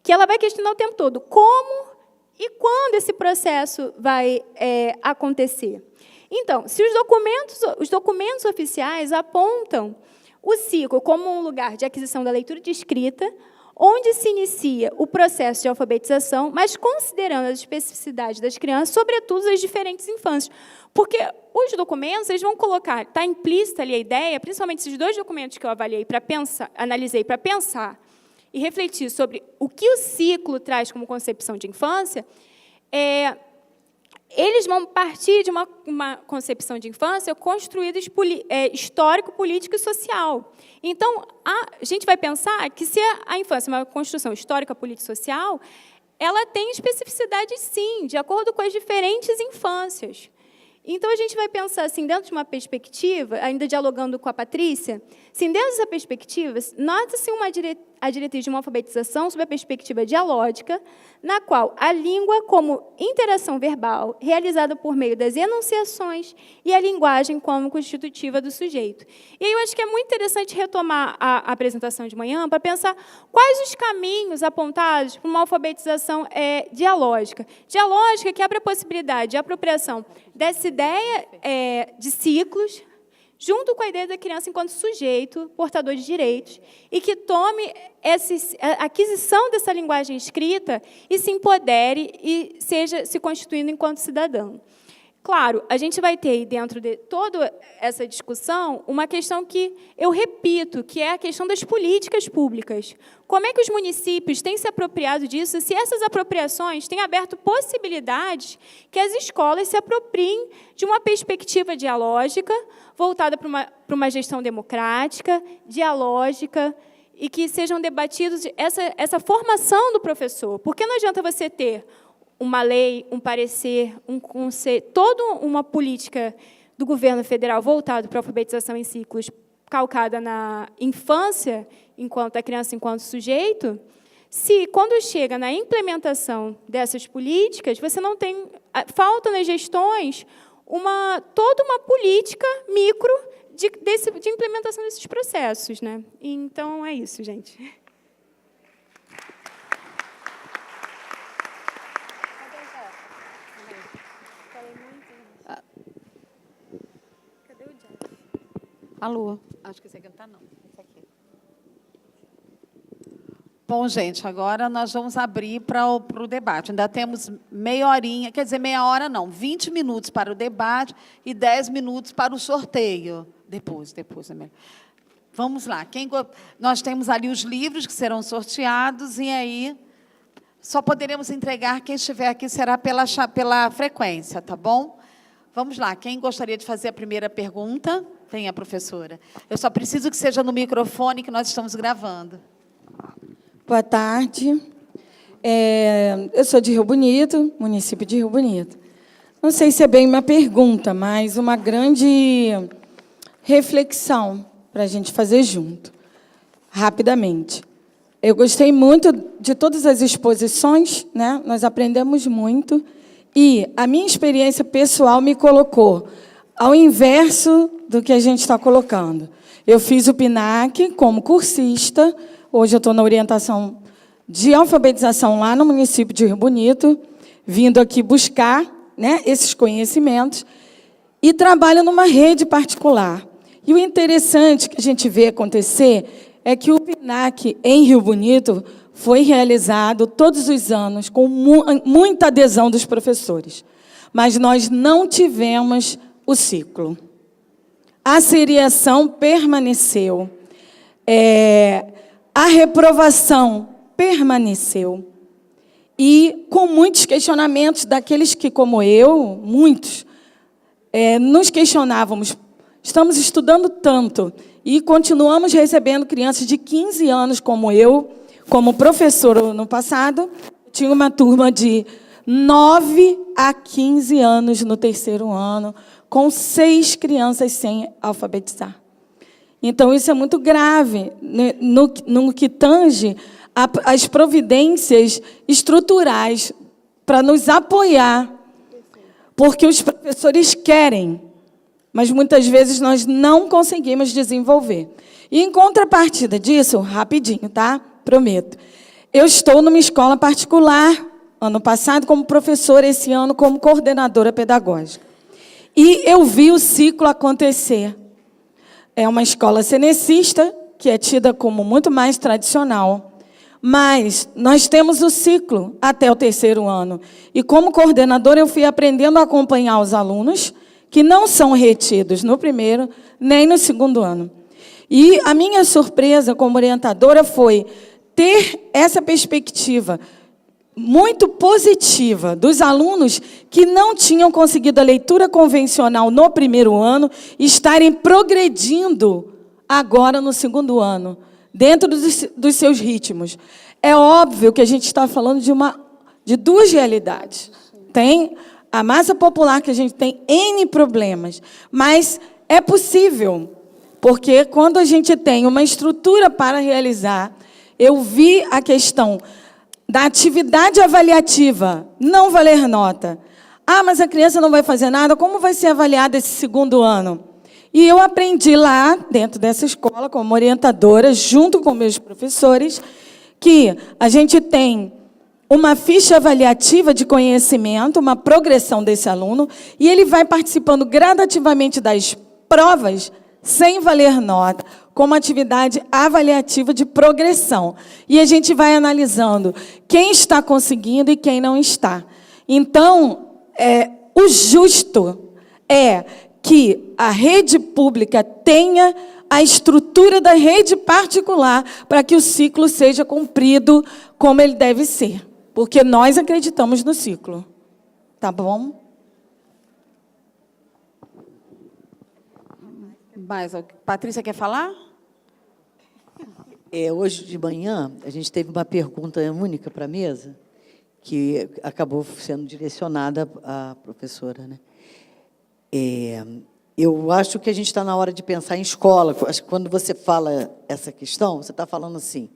que ela vai questionar o tempo todo como e quando esse processo vai acontecer. Então, se os documentos oficiais apontam o ciclo como um lugar de aquisição da leitura e de escrita, onde se inicia o processo de alfabetização, mas considerando as especificidades das crianças, sobretudo as diferentes infâncias. Porque os documentos, eles vão colocar, está implícita ali a ideia, principalmente esses dois documentos que eu analisei para pensar e refletir sobre o que o ciclo traz como concepção de infância, eles vão partir de uma concepção de infância construída histórico, político e social. Então, a gente vai pensar que, se a infância é uma construção histórica, política e social, ela tem especificidades, sim, de acordo com as diferentes infâncias. Então, a gente vai pensar, assim, dentro de uma perspectiva, ainda dialogando com a Patrícia, assim, dentro dessa perspectiva, nota-se a diretriz de uma alfabetização sob a perspectiva dialógica, na qual a língua como interação verbal, realizada por meio das enunciações, e a linguagem como constitutiva do sujeito. E aí eu acho que é muito interessante retomar a apresentação de manhã para pensar quais os caminhos apontados para uma alfabetização dialógica. Dialógica que abre a possibilidade de apropriação dessa ideia de ciclos, junto com a ideia da criança enquanto sujeito, portador de direitos, e que tome a aquisição dessa linguagem escrita e se empodere e seja se constituindo enquanto cidadão. Claro, a gente vai ter aí dentro de toda essa discussão uma questão que eu repito, que é a questão das políticas públicas. Como é que os municípios têm se apropriado disso? Se essas apropriações têm aberto possibilidades que as escolas se apropriem de uma perspectiva dialógica, voltada para uma gestão democrática, dialógica, e que sejam debatidos essa formação do professor. Porque não adianta você ter uma lei, um parecer, um conselho, toda uma política do governo federal voltada para a alfabetização em ciclos, calcada na infância, enquanto a criança enquanto sujeito, se, quando chega na implementação dessas políticas, você não tem, falta nas gestões toda uma política micro de implementação desses processos, né? Então, é isso, gente. Alô? Acho que esse aqui não está, não. Esse aqui. Bom, gente, agora nós vamos abrir para o debate. Ainda temos meia horinha, quer dizer, meia hora não, 20 minutos para o debate e 10 minutos para o sorteio. Depois é melhor. Vamos lá. Nós temos ali os livros que serão sorteados e aí só poderemos entregar quem estiver aqui será pela frequência, tá bom? Vamos lá. Quem gostaria de fazer a primeira pergunta? Tem a professora. Eu só preciso que seja no microfone que nós estamos gravando. Boa tarde. Eu sou de Rio Bonito, município de Rio Bonito. Não sei se é bem uma pergunta, mas uma grande reflexão para a gente fazer junto, rapidamente. Eu gostei muito de todas as exposições, né? Nós aprendemos muito, e a minha experiência pessoal me colocou ao inverso do que a gente está colocando. Eu fiz o PNAC como cursista, hoje eu estou na orientação de alfabetização lá no município de Rio Bonito, vindo aqui buscar, né, esses conhecimentos, e trabalho numa rede particular. E o interessante que a gente vê acontecer é que o PNAC em Rio Bonito foi realizado todos os anos com muita adesão dos professores, mas nós não tivemos o ciclo. A seriação permaneceu, a reprovação permaneceu, e com muitos questionamentos daqueles que, como eu, muitos, nos questionávamos. Estamos estudando tanto e continuamos recebendo crianças de 15 anos, como eu, como professora no passado, tinha uma turma de 9 a 15 anos no terceiro ano, com 6 crianças sem alfabetizar. Então, isso é muito grave no que tange as providências estruturais para nos apoiar, porque os professores querem, mas muitas vezes nós não conseguimos desenvolver. E, em contrapartida disso, rapidinho, tá? Prometo. Eu estou numa escola particular, ano passado como professora, esse ano como coordenadora pedagógica. E eu vi o ciclo acontecer. É uma escola cenecista, que é tida como muito mais tradicional, mas nós temos o ciclo até o terceiro ano. E, como coordenadora, eu fui aprendendo a acompanhar os alunos que não são retidos no primeiro nem no segundo ano. E a minha surpresa como orientadora foi ter essa perspectiva muito positiva dos alunos que não tinham conseguido a leitura convencional no primeiro ano estarem progredindo agora no segundo ano, dentro dos seus ritmos. É óbvio que a gente está falando de duas realidades. Tem a massa popular, que a gente tem N problemas, mas é possível, porque quando a gente tem uma estrutura para realizar, eu vi a questão da atividade avaliativa, não valer nota. Ah, mas a criança não vai fazer nada, como vai ser avaliada esse segundo ano? E eu aprendi lá, dentro dessa escola, como orientadora, junto com meus professores, que a gente tem uma ficha avaliativa de conhecimento, uma progressão desse aluno, e ele vai participando gradativamente das provas sem valer nota, como atividade avaliativa de progressão. E a gente vai analisando quem está conseguindo e quem não está. Então, o justo é que a rede pública tenha a estrutura da rede particular para que o ciclo seja cumprido como ele deve ser. Porque nós acreditamos no ciclo. Tá bom? Mas, Patrícia, quer falar? Hoje de manhã, a gente teve uma pergunta única para a mesa, que acabou sendo direcionada à professora, né? Eu acho que a gente está na hora de pensar em escola. Acho que quando você fala essa questão, você está falando assim,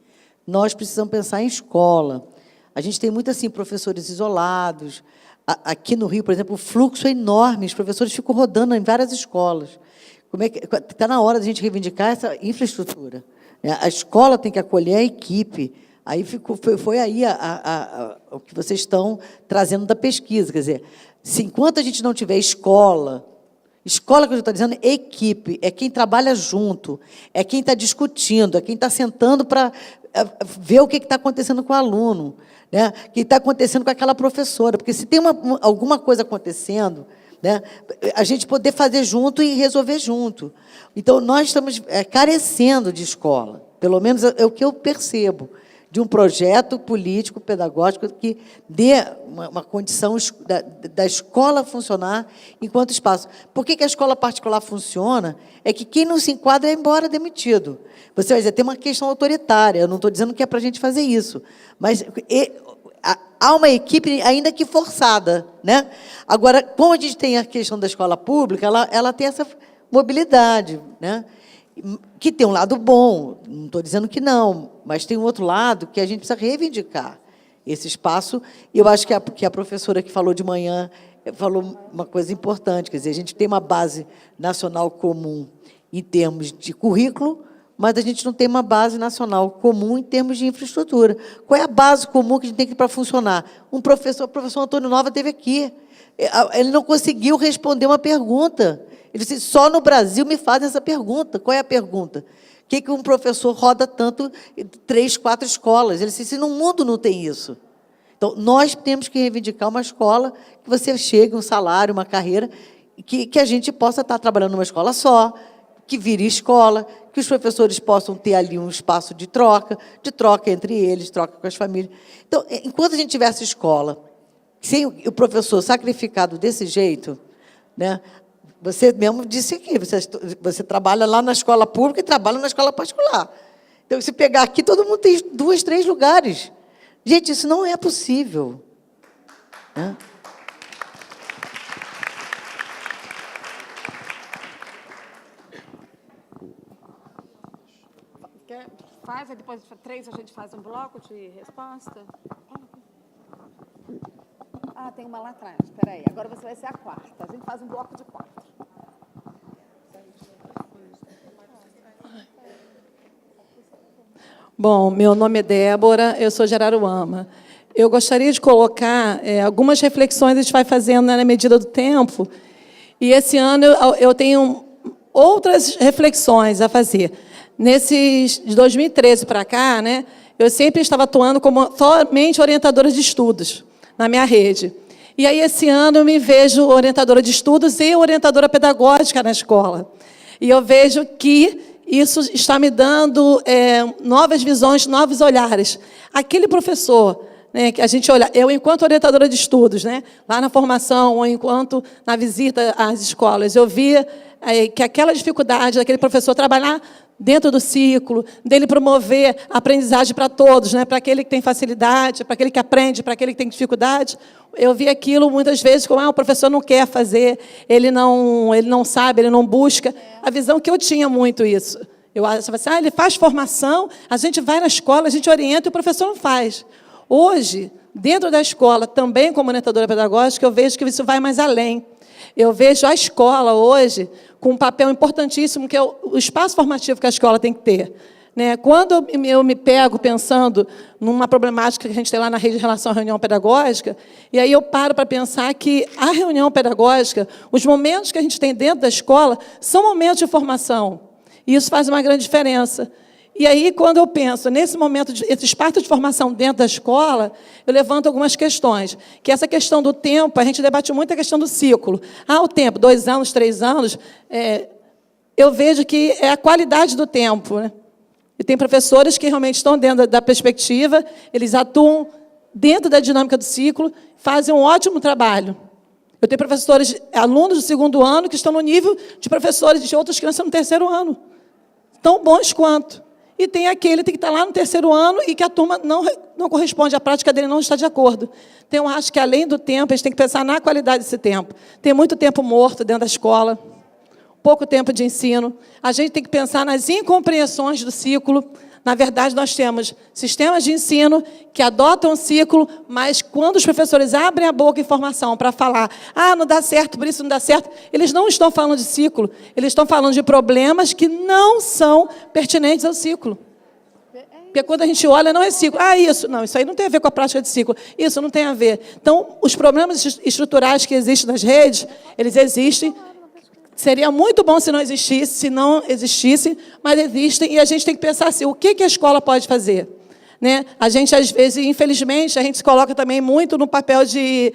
nós precisamos pensar em escola. A gente tem muito, assim, professores isolados. Aqui no Rio, por exemplo, o fluxo é enorme, os professores ficam rodando em várias escolas. Está na hora de a gente reivindicar essa infraestrutura. A escola tem que acolher a equipe. Aí foi aí o que vocês estão trazendo da pesquisa. Quer dizer, se enquanto a gente não tiver escola que eu estou dizendo, equipe, é quem trabalha junto, é quem está discutindo, é quem está sentando para ver o que está acontecendo com o aluno, né? O que está acontecendo com aquela professora. Porque se tem alguma coisa acontecendo, né, a gente poder fazer junto e resolver junto. Então, nós estamos carecendo de escola, pelo menos é o que eu percebo, de um projeto político, pedagógico, que dê uma condição da escola funcionar enquanto espaço. Por que a escola particular funciona? É que quem não se enquadra é embora demitido. Você vai dizer, tem uma questão autoritária, eu não estou dizendo que é para a gente fazer isso, mas há uma equipe, ainda que forçada, né? Agora, como a gente tem a questão da escola pública, ela tem essa mobilidade, né? Que tem um lado bom, não estou dizendo que não, mas tem um outro lado que a gente precisa reivindicar esse espaço. E eu acho que a professora que falou de manhã falou uma coisa importante, quer dizer, a gente tem uma base nacional comum em termos de currículo, mas a gente não tem uma base nacional comum em termos de infraestrutura. Qual é a base comum que a gente tem que ter para funcionar? O professor Antônio Nova esteve aqui. Ele não conseguiu responder uma pergunta. Ele disse, só no Brasil me fazem essa pergunta. Qual é a pergunta? Por que um professor roda tanto 3, 4 escolas? Ele disse, no mundo não tem isso. Então, nós temos que reivindicar uma escola que você chegue, um salário, uma carreira, que a gente possa estar trabalhando numa escola só, que vire escola, que os professores possam ter ali um espaço de troca entre eles, troca com as famílias. Então, enquanto a gente tiver essa escola, sem o professor sacrificado desse jeito, né? Você mesmo disse aqui, você trabalha lá na escola pública e trabalha na escola particular. Então, se pegar aqui, todo mundo tem 2, 3 lugares. Gente, isso não é possível, né? Faz, aí depois 3 a gente faz um bloco de resposta. Ah, tem uma lá atrás. Espera aí, agora você vai ser a 4ª. A gente faz um bloco de 4. Bom, meu nome é Débora, eu sou de Araruama. Eu gostaria de colocar algumas reflexões, a gente vai fazendo na medida do tempo, e esse ano eu tenho outras reflexões a fazer. De 2013 para cá, né, eu sempre estava atuando como somente orientadora de estudos na minha rede. E aí, esse ano, eu me vejo orientadora de estudos e orientadora pedagógica na escola. E eu vejo que isso está me dando novas visões, novos olhares. Aquele professor, né, que a gente olha, eu, enquanto orientadora de estudos, né, lá na formação, ou enquanto na visita às escolas, eu via que aquela dificuldade daquele professor trabalhar dentro do ciclo, dele promover a aprendizagem para todos, né, para aquele que tem facilidade, para aquele que aprende, para aquele que tem dificuldade. Eu vi aquilo muitas vezes como o professor não quer fazer, ele não sabe, ele não busca. A visão que eu tinha muito isso. Eu achava assim, ele faz formação, a gente vai na escola, a gente orienta e o professor não faz. Hoje, dentro da escola, também como orientadora pedagógica, eu vejo que isso vai mais além. Eu vejo a escola hoje com um papel importantíssimo, que é o espaço formativo que a escola tem que ter. né? Quando eu me pego pensando numa problemática que a gente tem lá na rede em relação à reunião pedagógica, e aí eu paro para pensar que a reunião pedagógica, os momentos que a gente tem dentro da escola, são momentos de formação. E isso faz uma grande diferença. E aí, quando eu penso nesse momento, esse espaço de formação dentro da escola, eu levanto algumas questões. Que essa questão do tempo, a gente debate muito a questão do ciclo. O tempo, 2 anos, 3 anos, eu vejo que é a qualidade do tempo, né? E tem professores que realmente estão dentro da perspectiva, eles atuam dentro da dinâmica do ciclo, fazem um ótimo trabalho. Eu tenho professores, alunos do 2º ano, que estão no nível de professores de outras crianças no 3º ano. Tão bons quanto. E tem aquele que está lá no 3º ano e que a turma não corresponde, a prática dele não está de acordo. Então, eu acho que, além do tempo, a gente tem que pensar na qualidade desse tempo. Tem muito tempo morto dentro da escola, pouco tempo de ensino. A gente tem que pensar nas incompreensões do ciclo. Na verdade, nós temos sistemas de ensino que adotam o ciclo, mas quando os professores abrem a boca em formação para falar, não dá certo, por isso não dá certo, eles não estão falando de ciclo, eles estão falando de problemas que não são pertinentes ao ciclo. Porque quando a gente olha, não é ciclo. Isso aí não tem a ver com a prática de ciclo. Isso não tem a ver. Então, os problemas estruturais que existem nas redes, eles existem. Seria muito bom se não existisse, mas existem, e a gente tem que pensar assim, o que a escola pode fazer? Né? A gente, às vezes, infelizmente, a gente se coloca também muito no papel de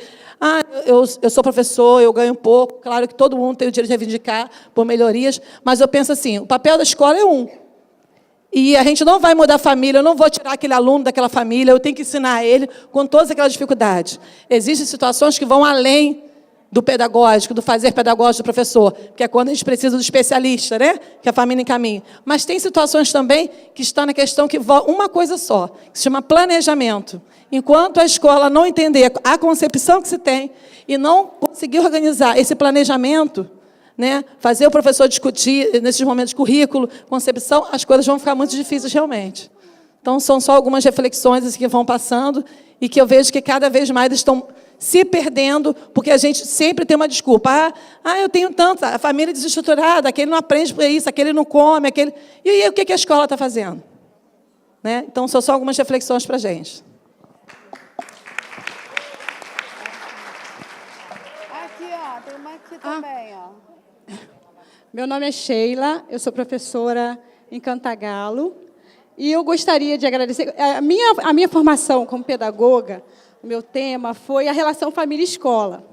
eu sou professor, eu ganho pouco, claro que todo mundo tem o direito de reivindicar por melhorias, mas eu penso assim, o papel da escola é um. E a gente não vai mudar a família, eu não vou tirar aquele aluno daquela família, eu tenho que ensinar ele com todas aquelas dificuldades. Existem situações que vão além do pedagógico, do fazer pedagógico do professor, que é quando a gente precisa do especialista, né? Que a família encaminha. Mas tem situações também que estão na questão que uma coisa só, que se chama planejamento. Enquanto a escola não entender a concepção que se tem e não conseguir organizar esse planejamento, né? Fazer o professor discutir, nesses momentos de currículo, concepção, as coisas vão ficar muito difíceis realmente. Então, são só algumas reflexões assim, que vão passando e que eu vejo que cada vez mais estão se perdendo, porque a gente sempre tem uma desculpa. Eu tenho tanto, a família é desestruturada, aquele não aprende por isso, aquele não come, aquele... E aí, o que a escola está fazendo? Né? Então, são só algumas reflexões para a gente. Aqui, tem uma aqui também, Meu nome é Sheila, eu sou professora em Cantagalo, e eu gostaria de agradecer... A minha formação como pedagoga, o meu tema foi a relação família-escola.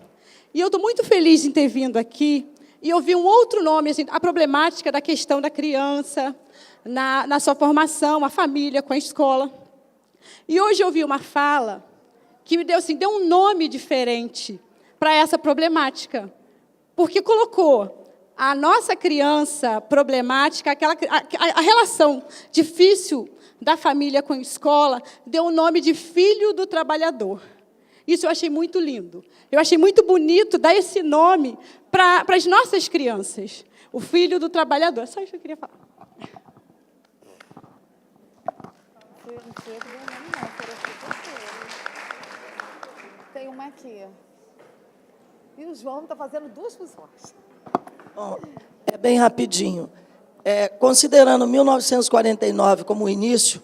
E eu estou muito feliz em ter vindo aqui e ouvir um outro nome, assim, a problemática da questão da criança, na sua formação, a família com a escola. E hoje eu ouvi uma fala que me deu um nome diferente para essa problemática, porque colocou a nossa criança problemática, a relação difícil da família com a escola, deu o nome de filho do trabalhador. Isso eu achei muito lindo. Eu achei muito bonito dar esse nome para as nossas crianças. O filho do trabalhador. Só isso que eu queria falar. Tem uma aqui. E o João está fazendo 2 funções. Bom, é bem rapidinho. Considerando 1949 como o início,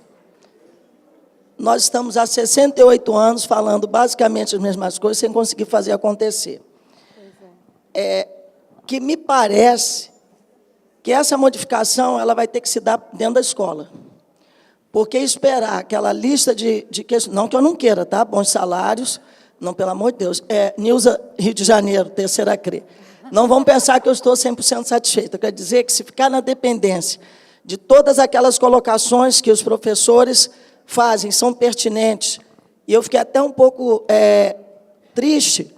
nós estamos há 68 anos falando basicamente as mesmas coisas sem conseguir fazer acontecer. Que me parece que essa modificação ela vai ter que se dar dentro da escola. Porque esperar aquela lista de questões... Não que eu não queira, tá? Bons salários, não, pelo amor de Deus. Nilza, Rio de Janeiro, terceira CRE. Não vão pensar que eu estou 100% satisfeita. Quer dizer que, se ficar na dependência de todas aquelas colocações que os professores fazem, são pertinentes, e eu fiquei até um pouco triste,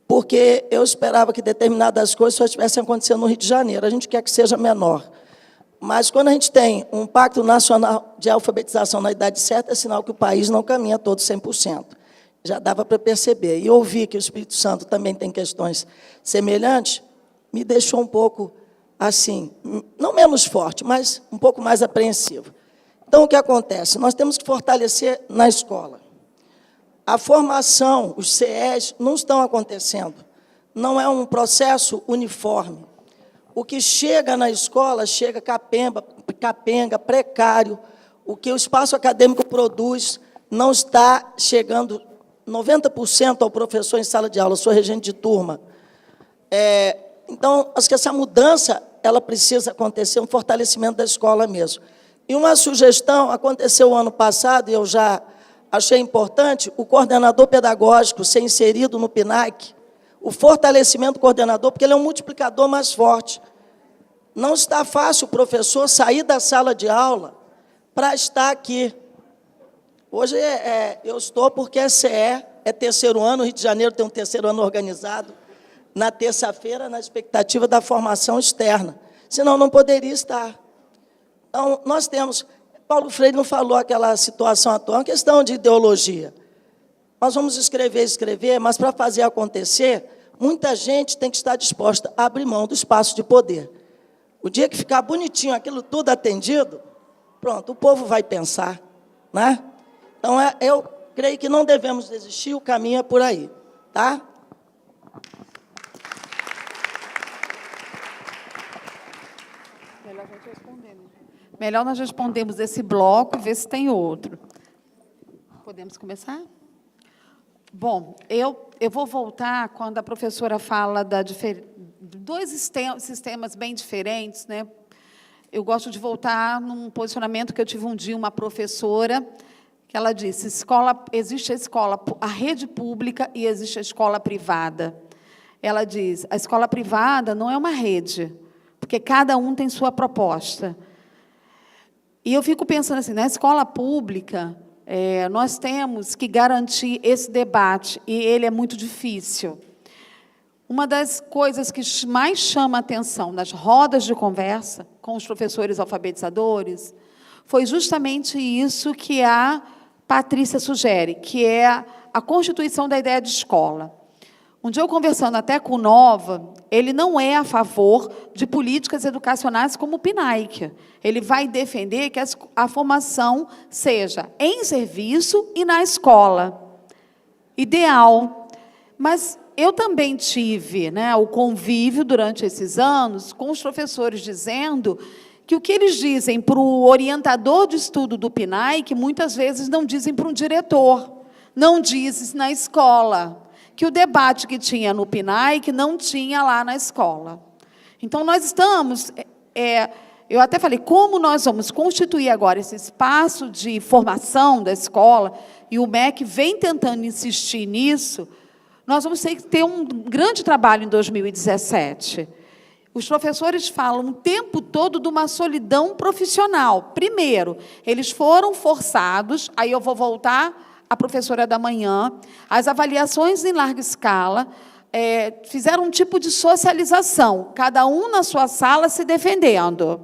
porque eu esperava que determinadas coisas só estivessem acontecendo no Rio de Janeiro. A gente quer que seja menor. Mas, quando a gente tem um Pacto Nacional de Alfabetização na idade certa, é sinal que o país não caminha todo 100%. Já dava para perceber. E ouvir que o Espírito Santo também tem questões semelhantes, me deixou um pouco, assim, não menos forte, mas um pouco mais apreensivo. Então, o que acontece? Nós temos que fortalecer na escola. A formação, os CEs, não estão acontecendo. Não é um processo uniforme. O que chega na escola, chega capenga, capenga, precário. O que o espaço acadêmico produz não está chegando 90% ao professor em sala de aula, sua regente de turma. Então, acho que essa mudança ela precisa acontecer, um fortalecimento da escola mesmo. E uma sugestão, aconteceu o ano passado, e eu já achei importante, o coordenador pedagógico ser inserido no PNAE, o fortalecimento do coordenador, porque ele é um multiplicador mais forte. Não está fácil o professor sair da sala de aula para estar aqui. Hoje eu estou porque é CE, é terceiro ano, o Rio de Janeiro tem um terceiro ano organizado, na terça-feira, na expectativa da formação externa. Senão, não poderia estar. Então, nós temos... Paulo Freire não falou aquela situação atual, é uma questão de ideologia. Nós vamos escrever, mas, para fazer acontecer, muita gente tem que estar disposta a abrir mão do espaço de poder. O dia que ficar bonitinho, aquilo tudo atendido, pronto, o povo vai pensar, né? Então, eu creio que não devemos desistir, o caminho é por aí, tá? Melhor nós respondermos esse bloco e ver se tem outro. Podemos começar? Bom, eu vou voltar quando a professora fala de dois sistemas bem diferentes, né? Eu gosto de voltar num posicionamento que eu tive um dia, uma professora, que ela disse, existe a escola, a rede pública e existe a escola privada. Ela diz, a escola privada não é uma rede, porque cada um tem sua proposta. E eu fico pensando assim, na escola pública, nós temos que garantir esse debate, e ele é muito difícil. Uma das coisas que mais chama a atenção nas rodas de conversa com os professores alfabetizadores foi justamente isso que a Patrícia sugere, que é a constituição da ideia de escola. Um dia, eu conversando até com o Nova, ele não é a favor de políticas educacionais como o PNAE. Ele vai defender que a formação seja em serviço e na escola. Ideal. Mas eu também tive, né, o convívio, durante esses anos, com os professores dizendo que o que eles dizem para o orientador de estudo do PNAE, que muitas vezes não dizem para um diretor, não dizem na escola, que o debate que tinha no PNAE, que não tinha lá na escola. Então, nós estamos... eu até falei, como nós vamos constituir agora esse espaço de formação da escola, e o MEC vem tentando insistir nisso, nós vamos ter um grande trabalho em 2017. Os professores falam o tempo todo de uma solidão profissional. Primeiro, eles foram forçados, aí eu vou voltar à professora da manhã, as avaliações em larga escala, fizeram um tipo de socialização, cada um na sua sala se defendendo.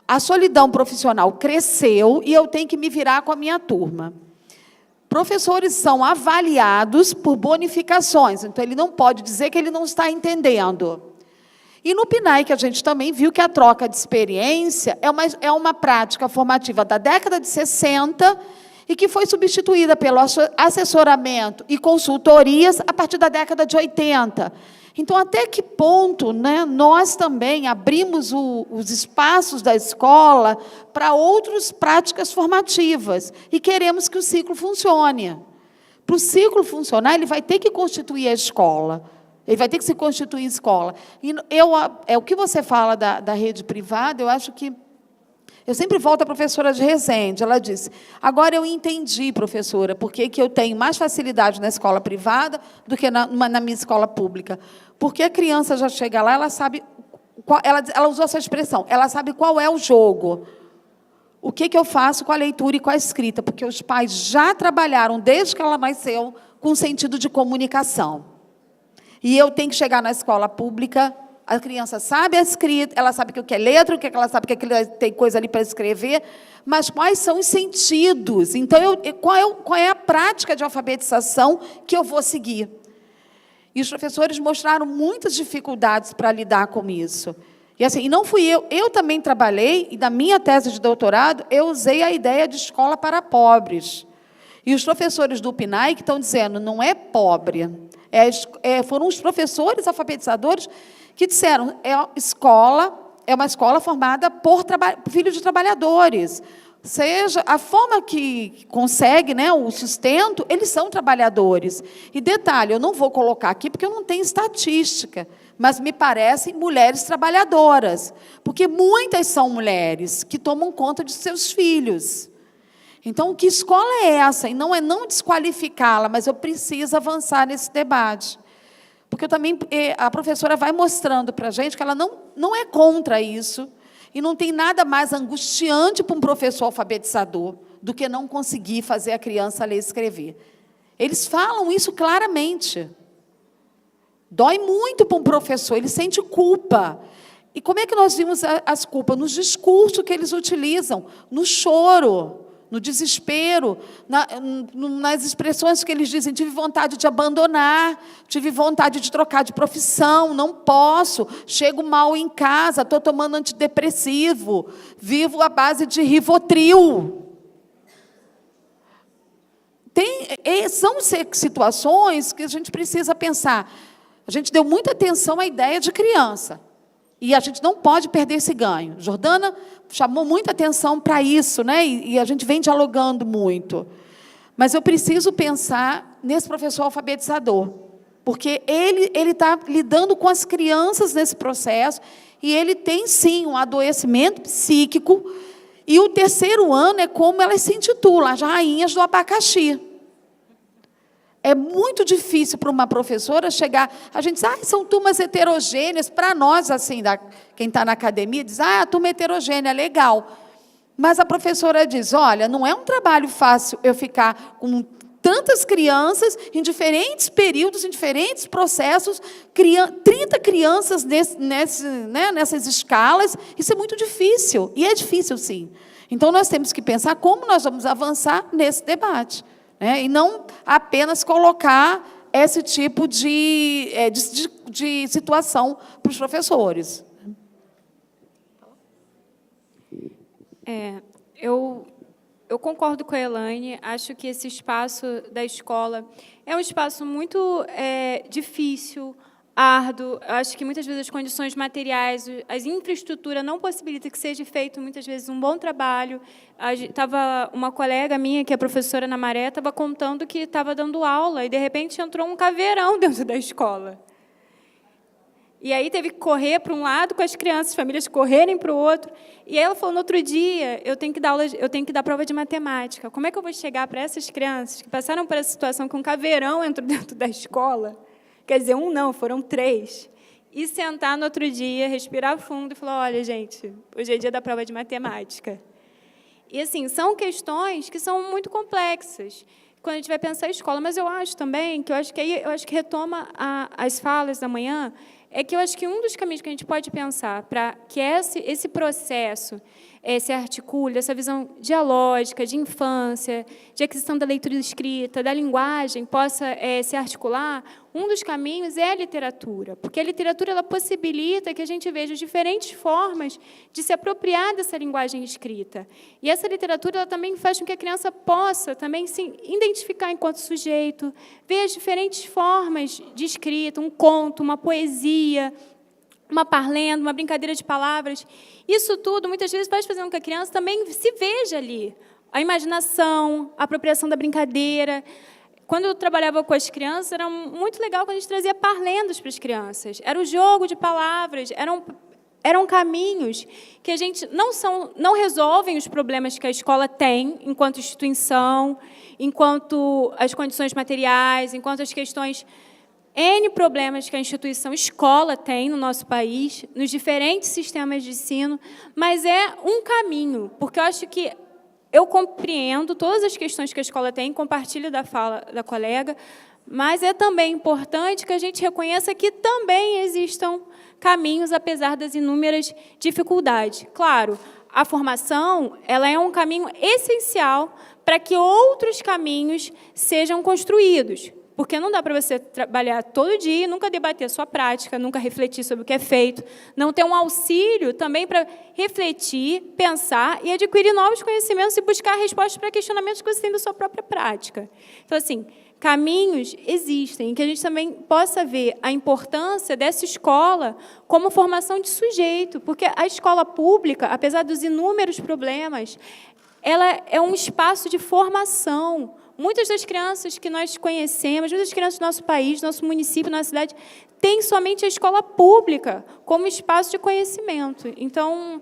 A solidão profissional cresceu e eu tenho que me virar com a minha turma. Professores são avaliados por bonificações, então ele não pode dizer que ele não está entendendo. E no PNAE, que a gente também viu que a troca de experiência é uma prática formativa da década de 60 e que foi substituída pelo assessoramento e consultorias a partir da década de 80. Então, até que ponto, né, nós também abrimos os espaços da escola para outras práticas formativas e queremos que o ciclo funcione. Para o ciclo funcionar, ele vai ter que constituir a escola. Ele vai ter que se constituir escola. E o que você fala da rede privada, eu acho que... Eu sempre volto à professora de Resende, ela disse, agora eu entendi, professora, por que eu tenho mais facilidade na escola privada do que na minha escola pública. Porque a criança já chega lá, ela sabe, ela usou essa expressão, ela sabe qual é o jogo. O que eu faço com a leitura e com a escrita, porque os pais já trabalharam, desde que ela nasceu, com sentido de comunicação. E eu tenho que chegar na escola pública... A criança sabe a escrita, ela sabe o que é letra, ela sabe que tem coisa ali para escrever, mas quais são os sentidos? Então, qual é a prática de alfabetização que eu vou seguir? E os professores mostraram muitas dificuldades para lidar com isso. E assim, e não fui eu também trabalhei, e na minha tese de doutorado, eu usei a ideia de escola para pobres. E os professores do PNAE que estão dizendo, não é pobre, foram os professores alfabetizadores que disseram, escola é uma escola formada por filhos de trabalhadores. Seja a forma que consegue, né, o sustento, eles são trabalhadores. E detalhe, eu não vou colocar aqui porque eu não tenho estatística, mas me parecem mulheres trabalhadoras, porque muitas são mulheres que tomam conta de seus filhos. Então, que escola é essa? E não é não desqualificá-la, mas eu preciso avançar nesse debate. Porque a professora vai mostrando para a gente que ela não é contra isso, e não tem nada mais angustiante para um professor alfabetizador do que não conseguir fazer a criança ler e escrever. Eles falam isso claramente. Dói muito para um professor, ele sente culpa. E como é que nós vimos as culpas? Nos discursos que eles utilizam, no choro, no desespero, nas expressões que eles dizem: tive vontade de abandonar, tive vontade de trocar de profissão, não posso, chego mal em casa, estou tomando antidepressivo, vivo à base de Rivotril. São situações que a gente precisa pensar. A gente deu muita atenção à ideia de criança. E a gente não pode perder esse ganho. Jordana chamou muita atenção para isso, né? E a gente vem dialogando muito. Mas eu preciso pensar nesse professor alfabetizador, porque ele está lidando com as crianças nesse processo, e ele tem, sim, um adoecimento psíquico, e o 3º ano é como elas se intitulam, as rainhas do abacaxi. É muito difícil para uma professora chegar... A gente diz, são turmas heterogêneas. Para nós, assim, quem está na academia, diz, a turma heterogênea, legal. Mas a professora diz, olha, não é um trabalho fácil eu ficar com tantas crianças, em diferentes períodos, em diferentes processos, 30 crianças nessas escalas. Isso é muito difícil. E é difícil, sim. Então, nós temos que pensar como nós vamos avançar nesse debate. E não apenas colocar esse tipo de situação para os professores. Eu concordo com a Elaine, acho que esse espaço da escola é um espaço muito difícil, árduo. Acho que muitas vezes as condições materiais, a infraestrutura não possibilita que seja feito muitas vezes um bom trabalho. Estava uma colega minha, que é professora na Maré, estava contando que estava dando aula e, de repente, entrou um caveirão dentro da escola. E aí teve que correr para um lado com as crianças, as famílias correrem para o outro. E aí ela falou, no outro dia, eu tenho que dar prova de matemática. Como é que eu vou chegar para essas crianças que passaram por essa situação que um caveirão entrou dentro da escola? Quer dizer, não, foram 3. E sentar no outro dia, respirar fundo e falar, olha, gente, hoje é dia da prova de matemática. E, assim, são questões que são muito complexas quando a gente vai pensar em escola. Mas eu acho também, eu acho que retoma as falas da manhã, que eu acho que um dos caminhos que a gente pode pensar para que esse processo se articule, essa visão dialógica, de infância, de aquisição da leitura escrita, da linguagem, possa se articular, um dos caminhos é a literatura, porque a literatura ela possibilita que a gente veja diferentes formas de se apropriar dessa linguagem escrita. E essa literatura ela também faz com que a criança possa também se identificar enquanto sujeito, ver as diferentes formas de escrita, um conto, uma poesia, uma parlenda, uma brincadeira de palavras. Isso tudo, muitas vezes, faz fazer com que a criança também se veja ali. A imaginação, a apropriação da brincadeira. Quando eu trabalhava com as crianças, era muito legal quando a gente trazia parlendas para as crianças. Era o jogo de palavras, eram caminhos que a gente não resolvem os problemas que a escola tem enquanto instituição, enquanto as condições materiais, enquanto as questões... N problemas que a instituição escola tem no nosso país, nos diferentes sistemas de ensino, mas é um caminho, porque eu acho que eu compreendo todas as questões que a escola tem, compartilho da fala da colega, mas é também importante que a gente reconheça que também existam caminhos, apesar das inúmeras dificuldades. Claro, a formação ela é um caminho essencial para que outros caminhos sejam construídos. Porque não dá para você trabalhar todo dia e nunca debater a sua prática, nunca refletir sobre o que é feito, não ter um auxílio também para refletir, pensar e adquirir novos conhecimentos e buscar respostas para questionamentos que você tem da sua própria prática. Então, assim, caminhos existem, em que a gente também possa ver a importância dessa escola como formação de sujeito, porque a escola pública, apesar dos inúmeros problemas, ela é um espaço de formação. Muitas das crianças que nós conhecemos, muitas crianças do nosso país, do nosso município, da nossa cidade, têm somente a escola pública como espaço de conhecimento. Então,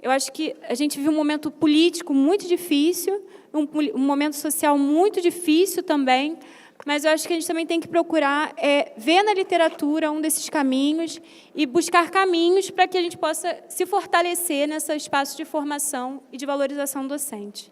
eu acho que a gente vive um momento político muito difícil, um momento social muito difícil também, mas eu acho que a gente também tem que procurar ver na literatura um desses caminhos e buscar caminhos para que a gente possa se fortalecer nesse espaço de formação e de valorização docente.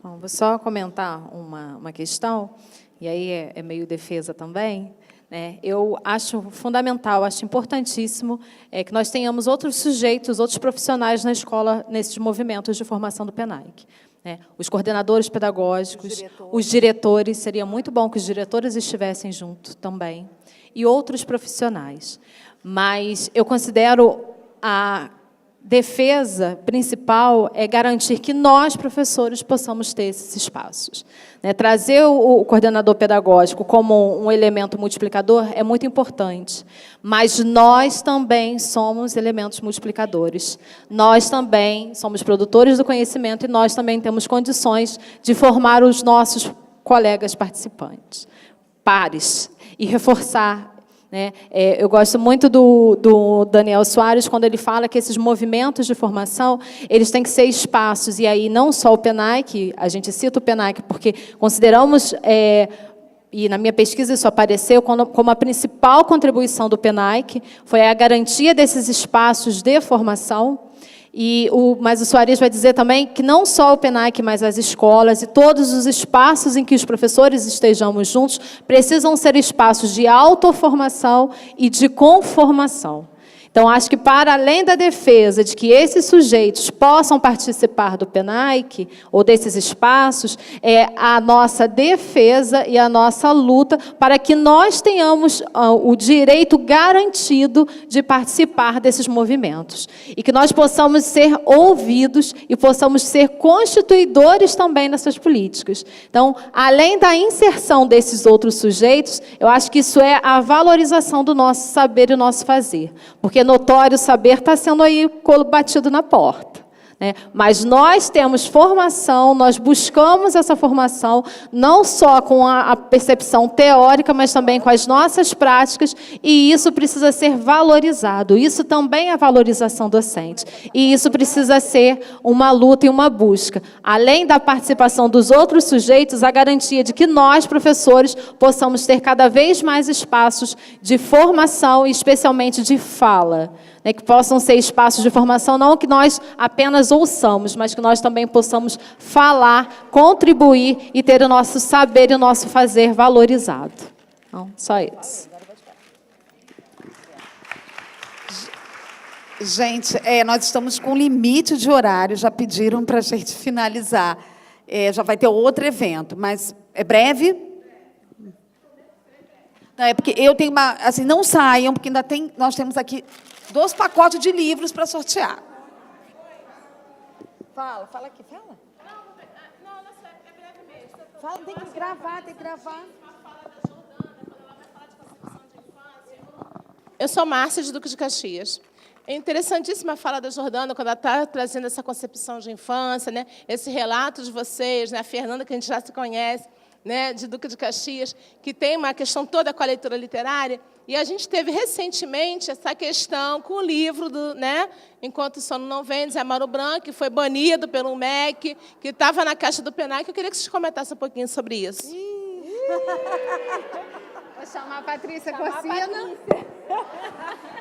Bom, vou só comentar uma questão, e aí é meio defesa também. Né? Eu acho fundamental, acho importantíssimo que nós tenhamos outros sujeitos, outros profissionais na escola, nesses movimentos de formação do PENAIC. Né? Os coordenadores pedagógicos, os diretores, seria muito bom que os diretores estivessem junto também, e outros profissionais. Mas eu considero a defesa principal é garantir que nós, professores, possamos ter esses espaços. Né? Trazer o coordenador pedagógico como um elemento multiplicador é muito importante, mas nós também somos elementos multiplicadores. Nós também somos produtores do conhecimento e nós também temos condições de formar os nossos colegas participantes, pares, e reforçar. Né? Eu gosto muito do Daniel Soares, quando ele fala que esses movimentos de formação, eles têm que ser espaços, e aí não só o PENAIC, a gente cita o PENAIC porque consideramos, e na minha pesquisa isso apareceu, como a principal contribuição do PENAIC foi a garantia desses espaços de formação. Mas o Soares vai dizer também que não só o PENAIC, mas as escolas e todos os espaços em que os professores estejamos juntos precisam ser espaços de autoformação e de conformação. Então, acho que, para além da defesa de que esses sujeitos possam participar do PENAIC, ou desses espaços, é a nossa defesa e a nossa luta para que nós tenhamos o direito garantido de participar desses movimentos. E que nós possamos ser ouvidos e possamos ser constituidores também nessas políticas. Então, além da inserção desses outros sujeitos, eu acho que isso é a valorização do nosso saber e do nosso fazer. Porque notório saber está sendo aí batido na porta. Né? Mas nós temos formação, nós buscamos essa formação, não só com a percepção teórica, mas também com as nossas práticas, e isso precisa ser valorizado. Isso também é valorização docente. E isso precisa ser uma luta e uma busca. Além da participação dos outros sujeitos, a garantia de que nós, professores, possamos ter cada vez mais espaços de formação, e especialmente de fala. Né, que possam ser espaços de formação, não que nós apenas ouçamos, mas que nós também possamos falar, contribuir e ter o nosso saber e o nosso fazer valorizado. Então, só isso. Gente, nós estamos com limite de horário, já pediram para a gente finalizar. Já vai ter outro evento, mas é breve? Não, é porque eu tenho uma... Assim, não saiam, porque nós temos aqui 2 pacotes de livros para sortear. Fala aqui, fala. Não, é breve mesmo. Fala, tem que gravar. Eu sou Márcia, de Duque de Caxias. É interessantíssima a fala da Jordana, quando ela está trazendo essa concepção de infância, né? Esse relato de vocês, né? A Fernanda, que a gente já se conhece, né? De Duque de Caxias, que tem uma questão toda com a leitura literária. E a gente teve recentemente essa questão com o livro do, né, Enquanto o Sono Não Vem, de Zé Mauro Branco, que foi banido pelo MEC, que estava na caixa do PENAIC. Eu queria que vocês comentassem um pouquinho sobre isso. Vou chamar a Patrícia Corsina.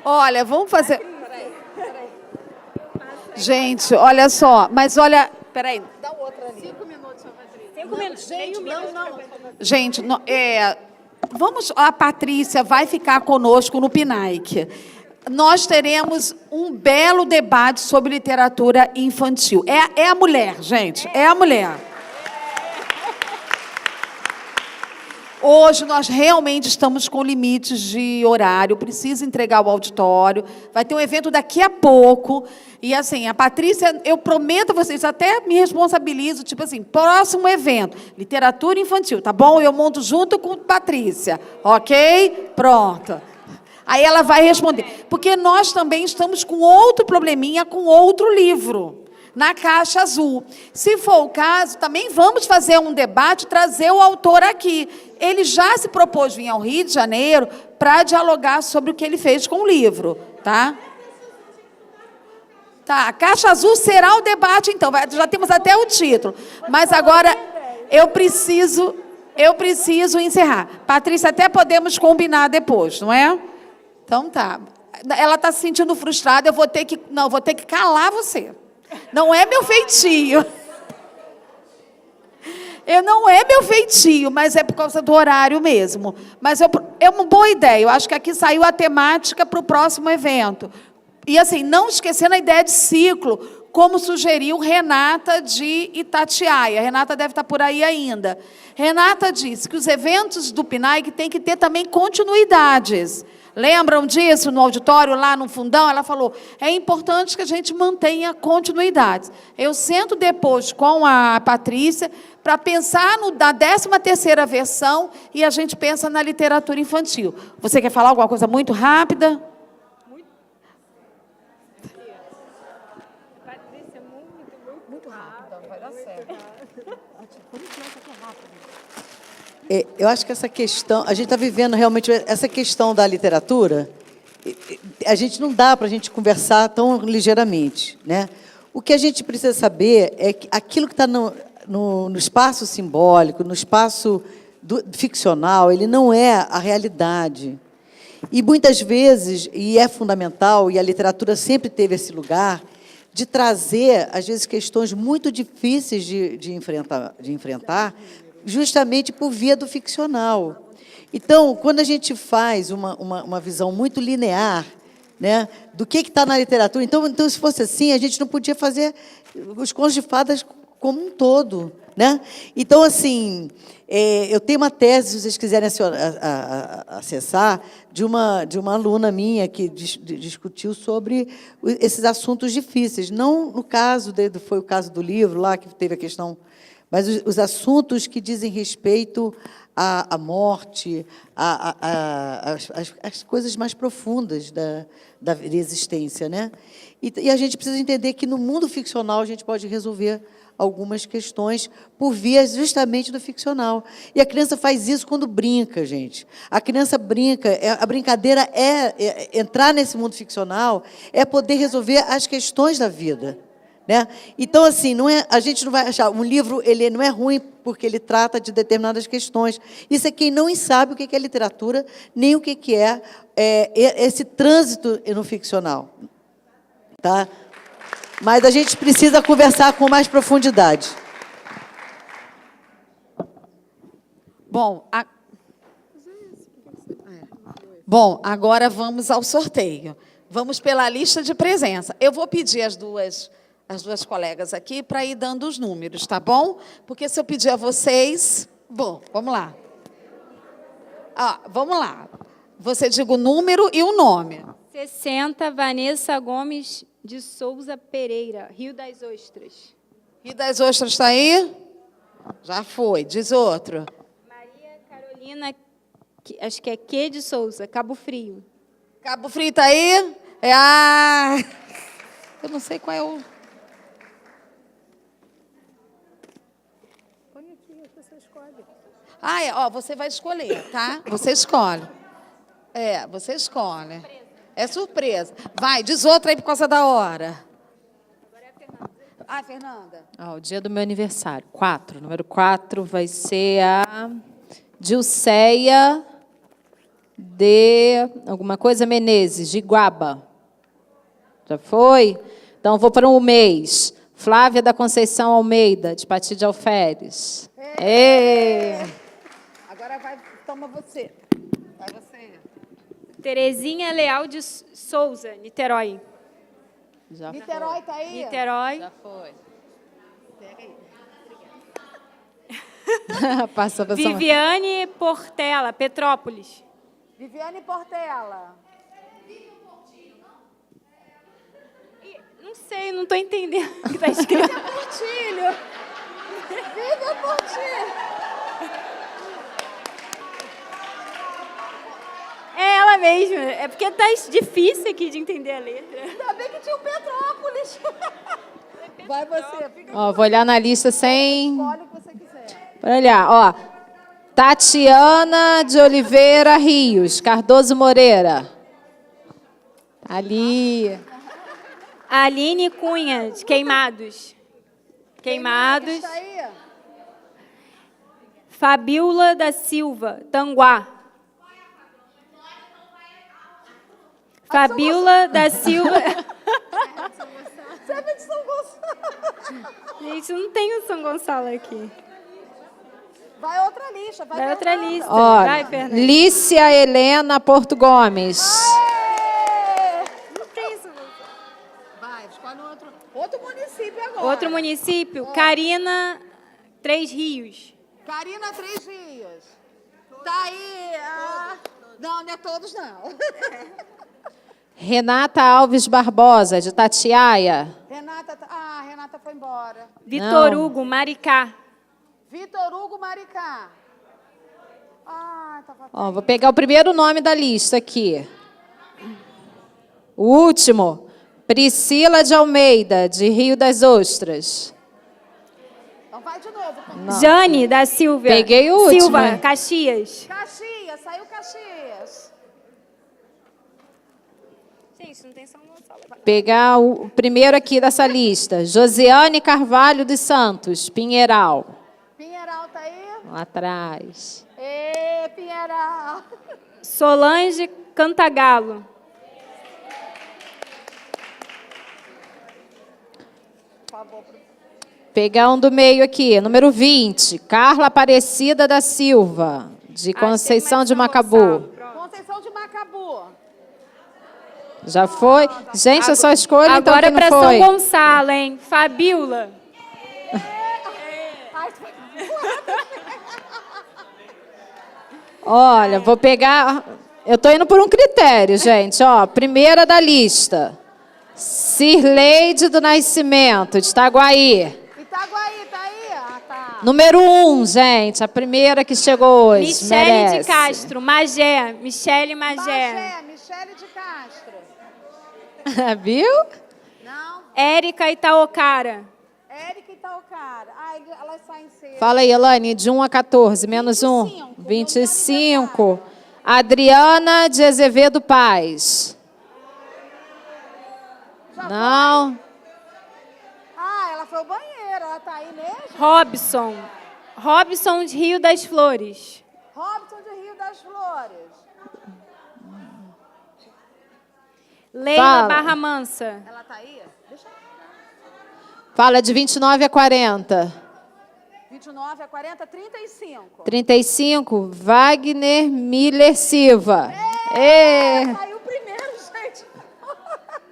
Olha, vamos fazer... Peraí. Gente, olha só, mas olha... Peraí, dá outra ali. 5 minutos, Patrícia. 5 minutos. Gente, não. Gente, a Patrícia vai ficar conosco no PENAIC. Nós teremos um belo debate sobre literatura infantil. É a mulher, gente, é a mulher. Hoje nós realmente estamos com limites de horário, preciso entregar o auditório, vai ter um evento daqui a pouco, e assim, a Patrícia, eu prometo a vocês, até me responsabilizo, tipo assim, próximo evento, literatura infantil, tá bom? Eu monto junto com a Patrícia, ok? Pronto. Aí ela vai responder, porque nós também estamos com outro probleminha, com outro livro, na caixa azul. Se for o caso, também vamos fazer um debate, trazer o autor aqui. Ele já se propôs vir ao Rio de Janeiro para dialogar sobre o que ele fez com o livro, tá? Tá, a caixa azul será o debate, então. Já temos até o título. Mas agora eu preciso encerrar. Patrícia, até podemos combinar depois, não é? Então tá. Ela está se sentindo frustrada, eu vou ter que calar você. Não é meu feitio. Não é meu feitio, mas é por causa do horário mesmo. Mas é uma boa ideia. Eu acho que aqui saiu a temática para o próximo evento. E, assim, não esquecendo a ideia de ciclo, como sugeriu Renata de Itatiaia. Renata deve estar por aí ainda. Renata disse que os eventos do PNAE têm que ter também continuidades. Lembram disso no auditório, lá no fundão? Ela falou, é importante que a gente mantenha continuidades. Eu sento depois com a Patrícia para pensar na 13ª versão e a gente pensa na literatura infantil. Você quer falar alguma coisa muito rápida? Patrícia, muito rápida, vai dar certo. Eu acho que essa questão, a gente está vivendo realmente essa questão da literatura, a gente não dá para a gente conversar tão ligeiramente, né? O que a gente precisa saber é que aquilo que está no espaço simbólico, no espaço ficcional, ele não é a realidade. E muitas vezes, e é fundamental, e a literatura sempre teve esse lugar, de trazer, às vezes, questões muito difíceis de enfrentar, justamente por via do ficcional. Então, quando a gente faz uma visão muito linear, né, do que está na literatura, então, se fosse assim, a gente não podia fazer os contos de fadas como um todo, né? Então, assim, eu tenho uma tese, se vocês quiserem acessar, de uma aluna minha que discutiu sobre esses assuntos difíceis. Não no caso, foi o caso do livro lá, que teve a questão, mas os assuntos que dizem respeito à morte, às coisas mais profundas da existência, né? E a gente precisa entender que, no mundo ficcional, a gente pode resolver algumas questões por via justamente do ficcional. E a criança faz isso quando brinca, gente. A criança brinca, a brincadeira entrar nesse mundo ficcional, é poder resolver as questões da vida, né? Então, assim, a gente não vai achar... Um livro, ele não é ruim porque ele trata de determinadas questões. Isso é quem não sabe o que é literatura, nem o que é esse trânsito no ficcional. Tá? Mas a gente precisa conversar com mais profundidade. Bom, agora vamos ao sorteio. Vamos pela lista de presença. Eu vou pedir as duas colegas aqui para ir dando os números, tá bom? Porque se eu pedir a vocês... Bom, vamos lá. Vamos lá. Você diga o número e o nome. 60, Vanessa Gomes de Souza Pereira, Rio das Ostras. Rio das Ostras está aí? Já foi. Diz outro. Maria Carolina, acho que é Q de Souza, Cabo Frio. Cabo Frio está aí? Eu não sei qual é o... Põe aqui, você escolhe. Você vai escolher, tá? Você escolhe. Você escolhe. É surpresa. Vai, diz outra aí por causa da hora. Agora é a Fernanda. Fernanda. O dia do meu aniversário. 4. Número 4 vai ser a Dilceia de alguma coisa Menezes, de Iguaba. Já foi? Então, vou para um mês. Flávia da Conceição Almeida, de Pati de Alferes. Agora toma você. Vai você. Terezinha Leal de Souza, Niterói. Niterói está aí? Niterói. Já foi. Pega aí. Passa para Viviane Portela, Petrópolis. Viviane Portela. Não sei, não estou entendendo o que está escrito. Portilho. Viviane Portilho. É ela mesma. É porque tá difícil aqui de entender a letra. Ainda bem que tinha o Petrópolis. Vai você. Fica Ó, vou olhar na lista sem... escolhe o que você quiser. Para olhar, ó. Tatiana de Oliveira Rios, Cardoso Moreira. Ali. Aline Cunha, de Queimados. Queimados. Está aí? Fabiola da Silva, Tanguá. Fabiola da Silva. Você é de São Gonçalo. Gente, não tem o São Gonçalo aqui. Vai outra lista. Vai outra lista. Ó, Vai, Fernanda. Lícia Helena Porto Gomes. Não tem isso. Vai, escolhe outro município agora. Outro município, Carina, Três Rios. Carina Três Rios. Tá aí. Não, não é todos, não. Renata Alves Barbosa, de Tatiaia. Renata foi embora. Vitor Não. Hugo, Maricá. Vitor Hugo Maricá. Tava... Ó, vou pegar o primeiro nome da lista aqui. O último, Priscila de Almeida, de Rio das Ostras. Então vai de novo. Não. Jane da Silva. Peguei o último, Silva, hein? Caxias. Caxias, saiu Caxias. Gente, não tem São Gonçalo. Pegar o primeiro aqui dessa lista. Josiane Carvalho dos Santos, Pinheiral. Pinheiral tá aí? Lá atrás. Ê, Pinheiral. Solange Cantagalo. Por favor. Pegar um do meio aqui, número 20. Carla Aparecida da Silva, de Conceição de Macabu. Conceição de Macabu. Já foi? Gente, é só escolha, então Agora quem não para foi? São Gonçalo, hein? Fabiola. Olha, vou pegar... Eu tô indo por um critério, gente. Ó, primeira da lista. Cirleide do Nascimento, de Itaguaí. Itaguaí, tá aí? Tá. Número 1, gente. A primeira que chegou hoje. Michele merece. de Castro, Magé. Michele Magé. Michele de Castro. Viu? Não, Érica Itaocara. Érica Itaocara. Elas saem cedo. Fala aí, Elane, de 1 a 14, menos 1. 25. Adriana de Azevedo Paz. Não. Ela foi ao banheiro. Ela tá aí mesmo? Robson. Robson de Rio das Flores. Robson de Rio das Flores. Leila Fala. Barra Mansa. Ela tá aí? Deixa eu... Fala de 29 a 40. 29 a 40, 35. 35, Wagner Miller Silva. Ê! Saiu primeiro, gente.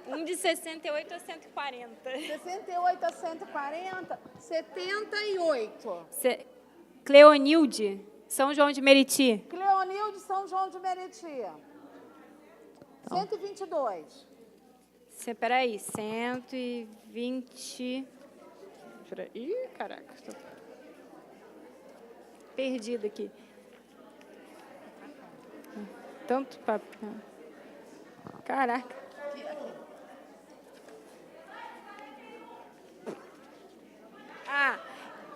Um de 68 a 140. 68 a 140, 78. Cleonilde, São João de Meriti. Cleonil de São João de Meriti. 122. Peraí, 120... Ih, caraca. Tô perdida aqui. Tanto papel. Caraca.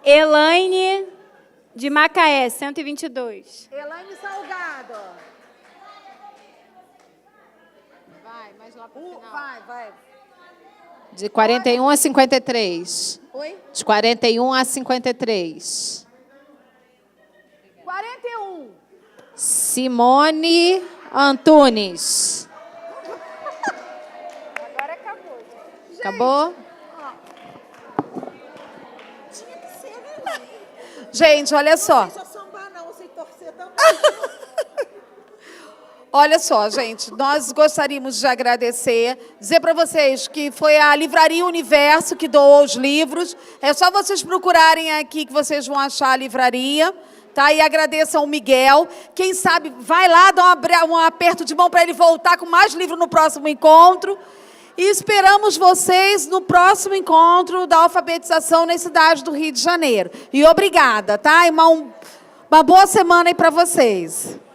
Elaine de Macaé, 122. Elaine Salgado. Vai, mais lá pro final. Vai. De 41 a 53. Oi? De 41 a 53. 41. Simone Antunes. Agora acabou. Acabou? Tinha que ser, né? Gente, olha só. Não precisa sambar, não, sem torcer também. Olha só, gente, nós gostaríamos de agradecer, dizer para vocês que foi a Livraria Universo que doou os livros. É só vocês procurarem aqui que vocês vão achar a livraria. Tá? E agradeço ao Miguel. Quem sabe, vai lá, dá um aperto de mão para ele voltar com mais livro no próximo encontro. E esperamos vocês no próximo encontro da alfabetização na cidade do Rio de Janeiro. E obrigada, tá? E uma boa semana aí para vocês.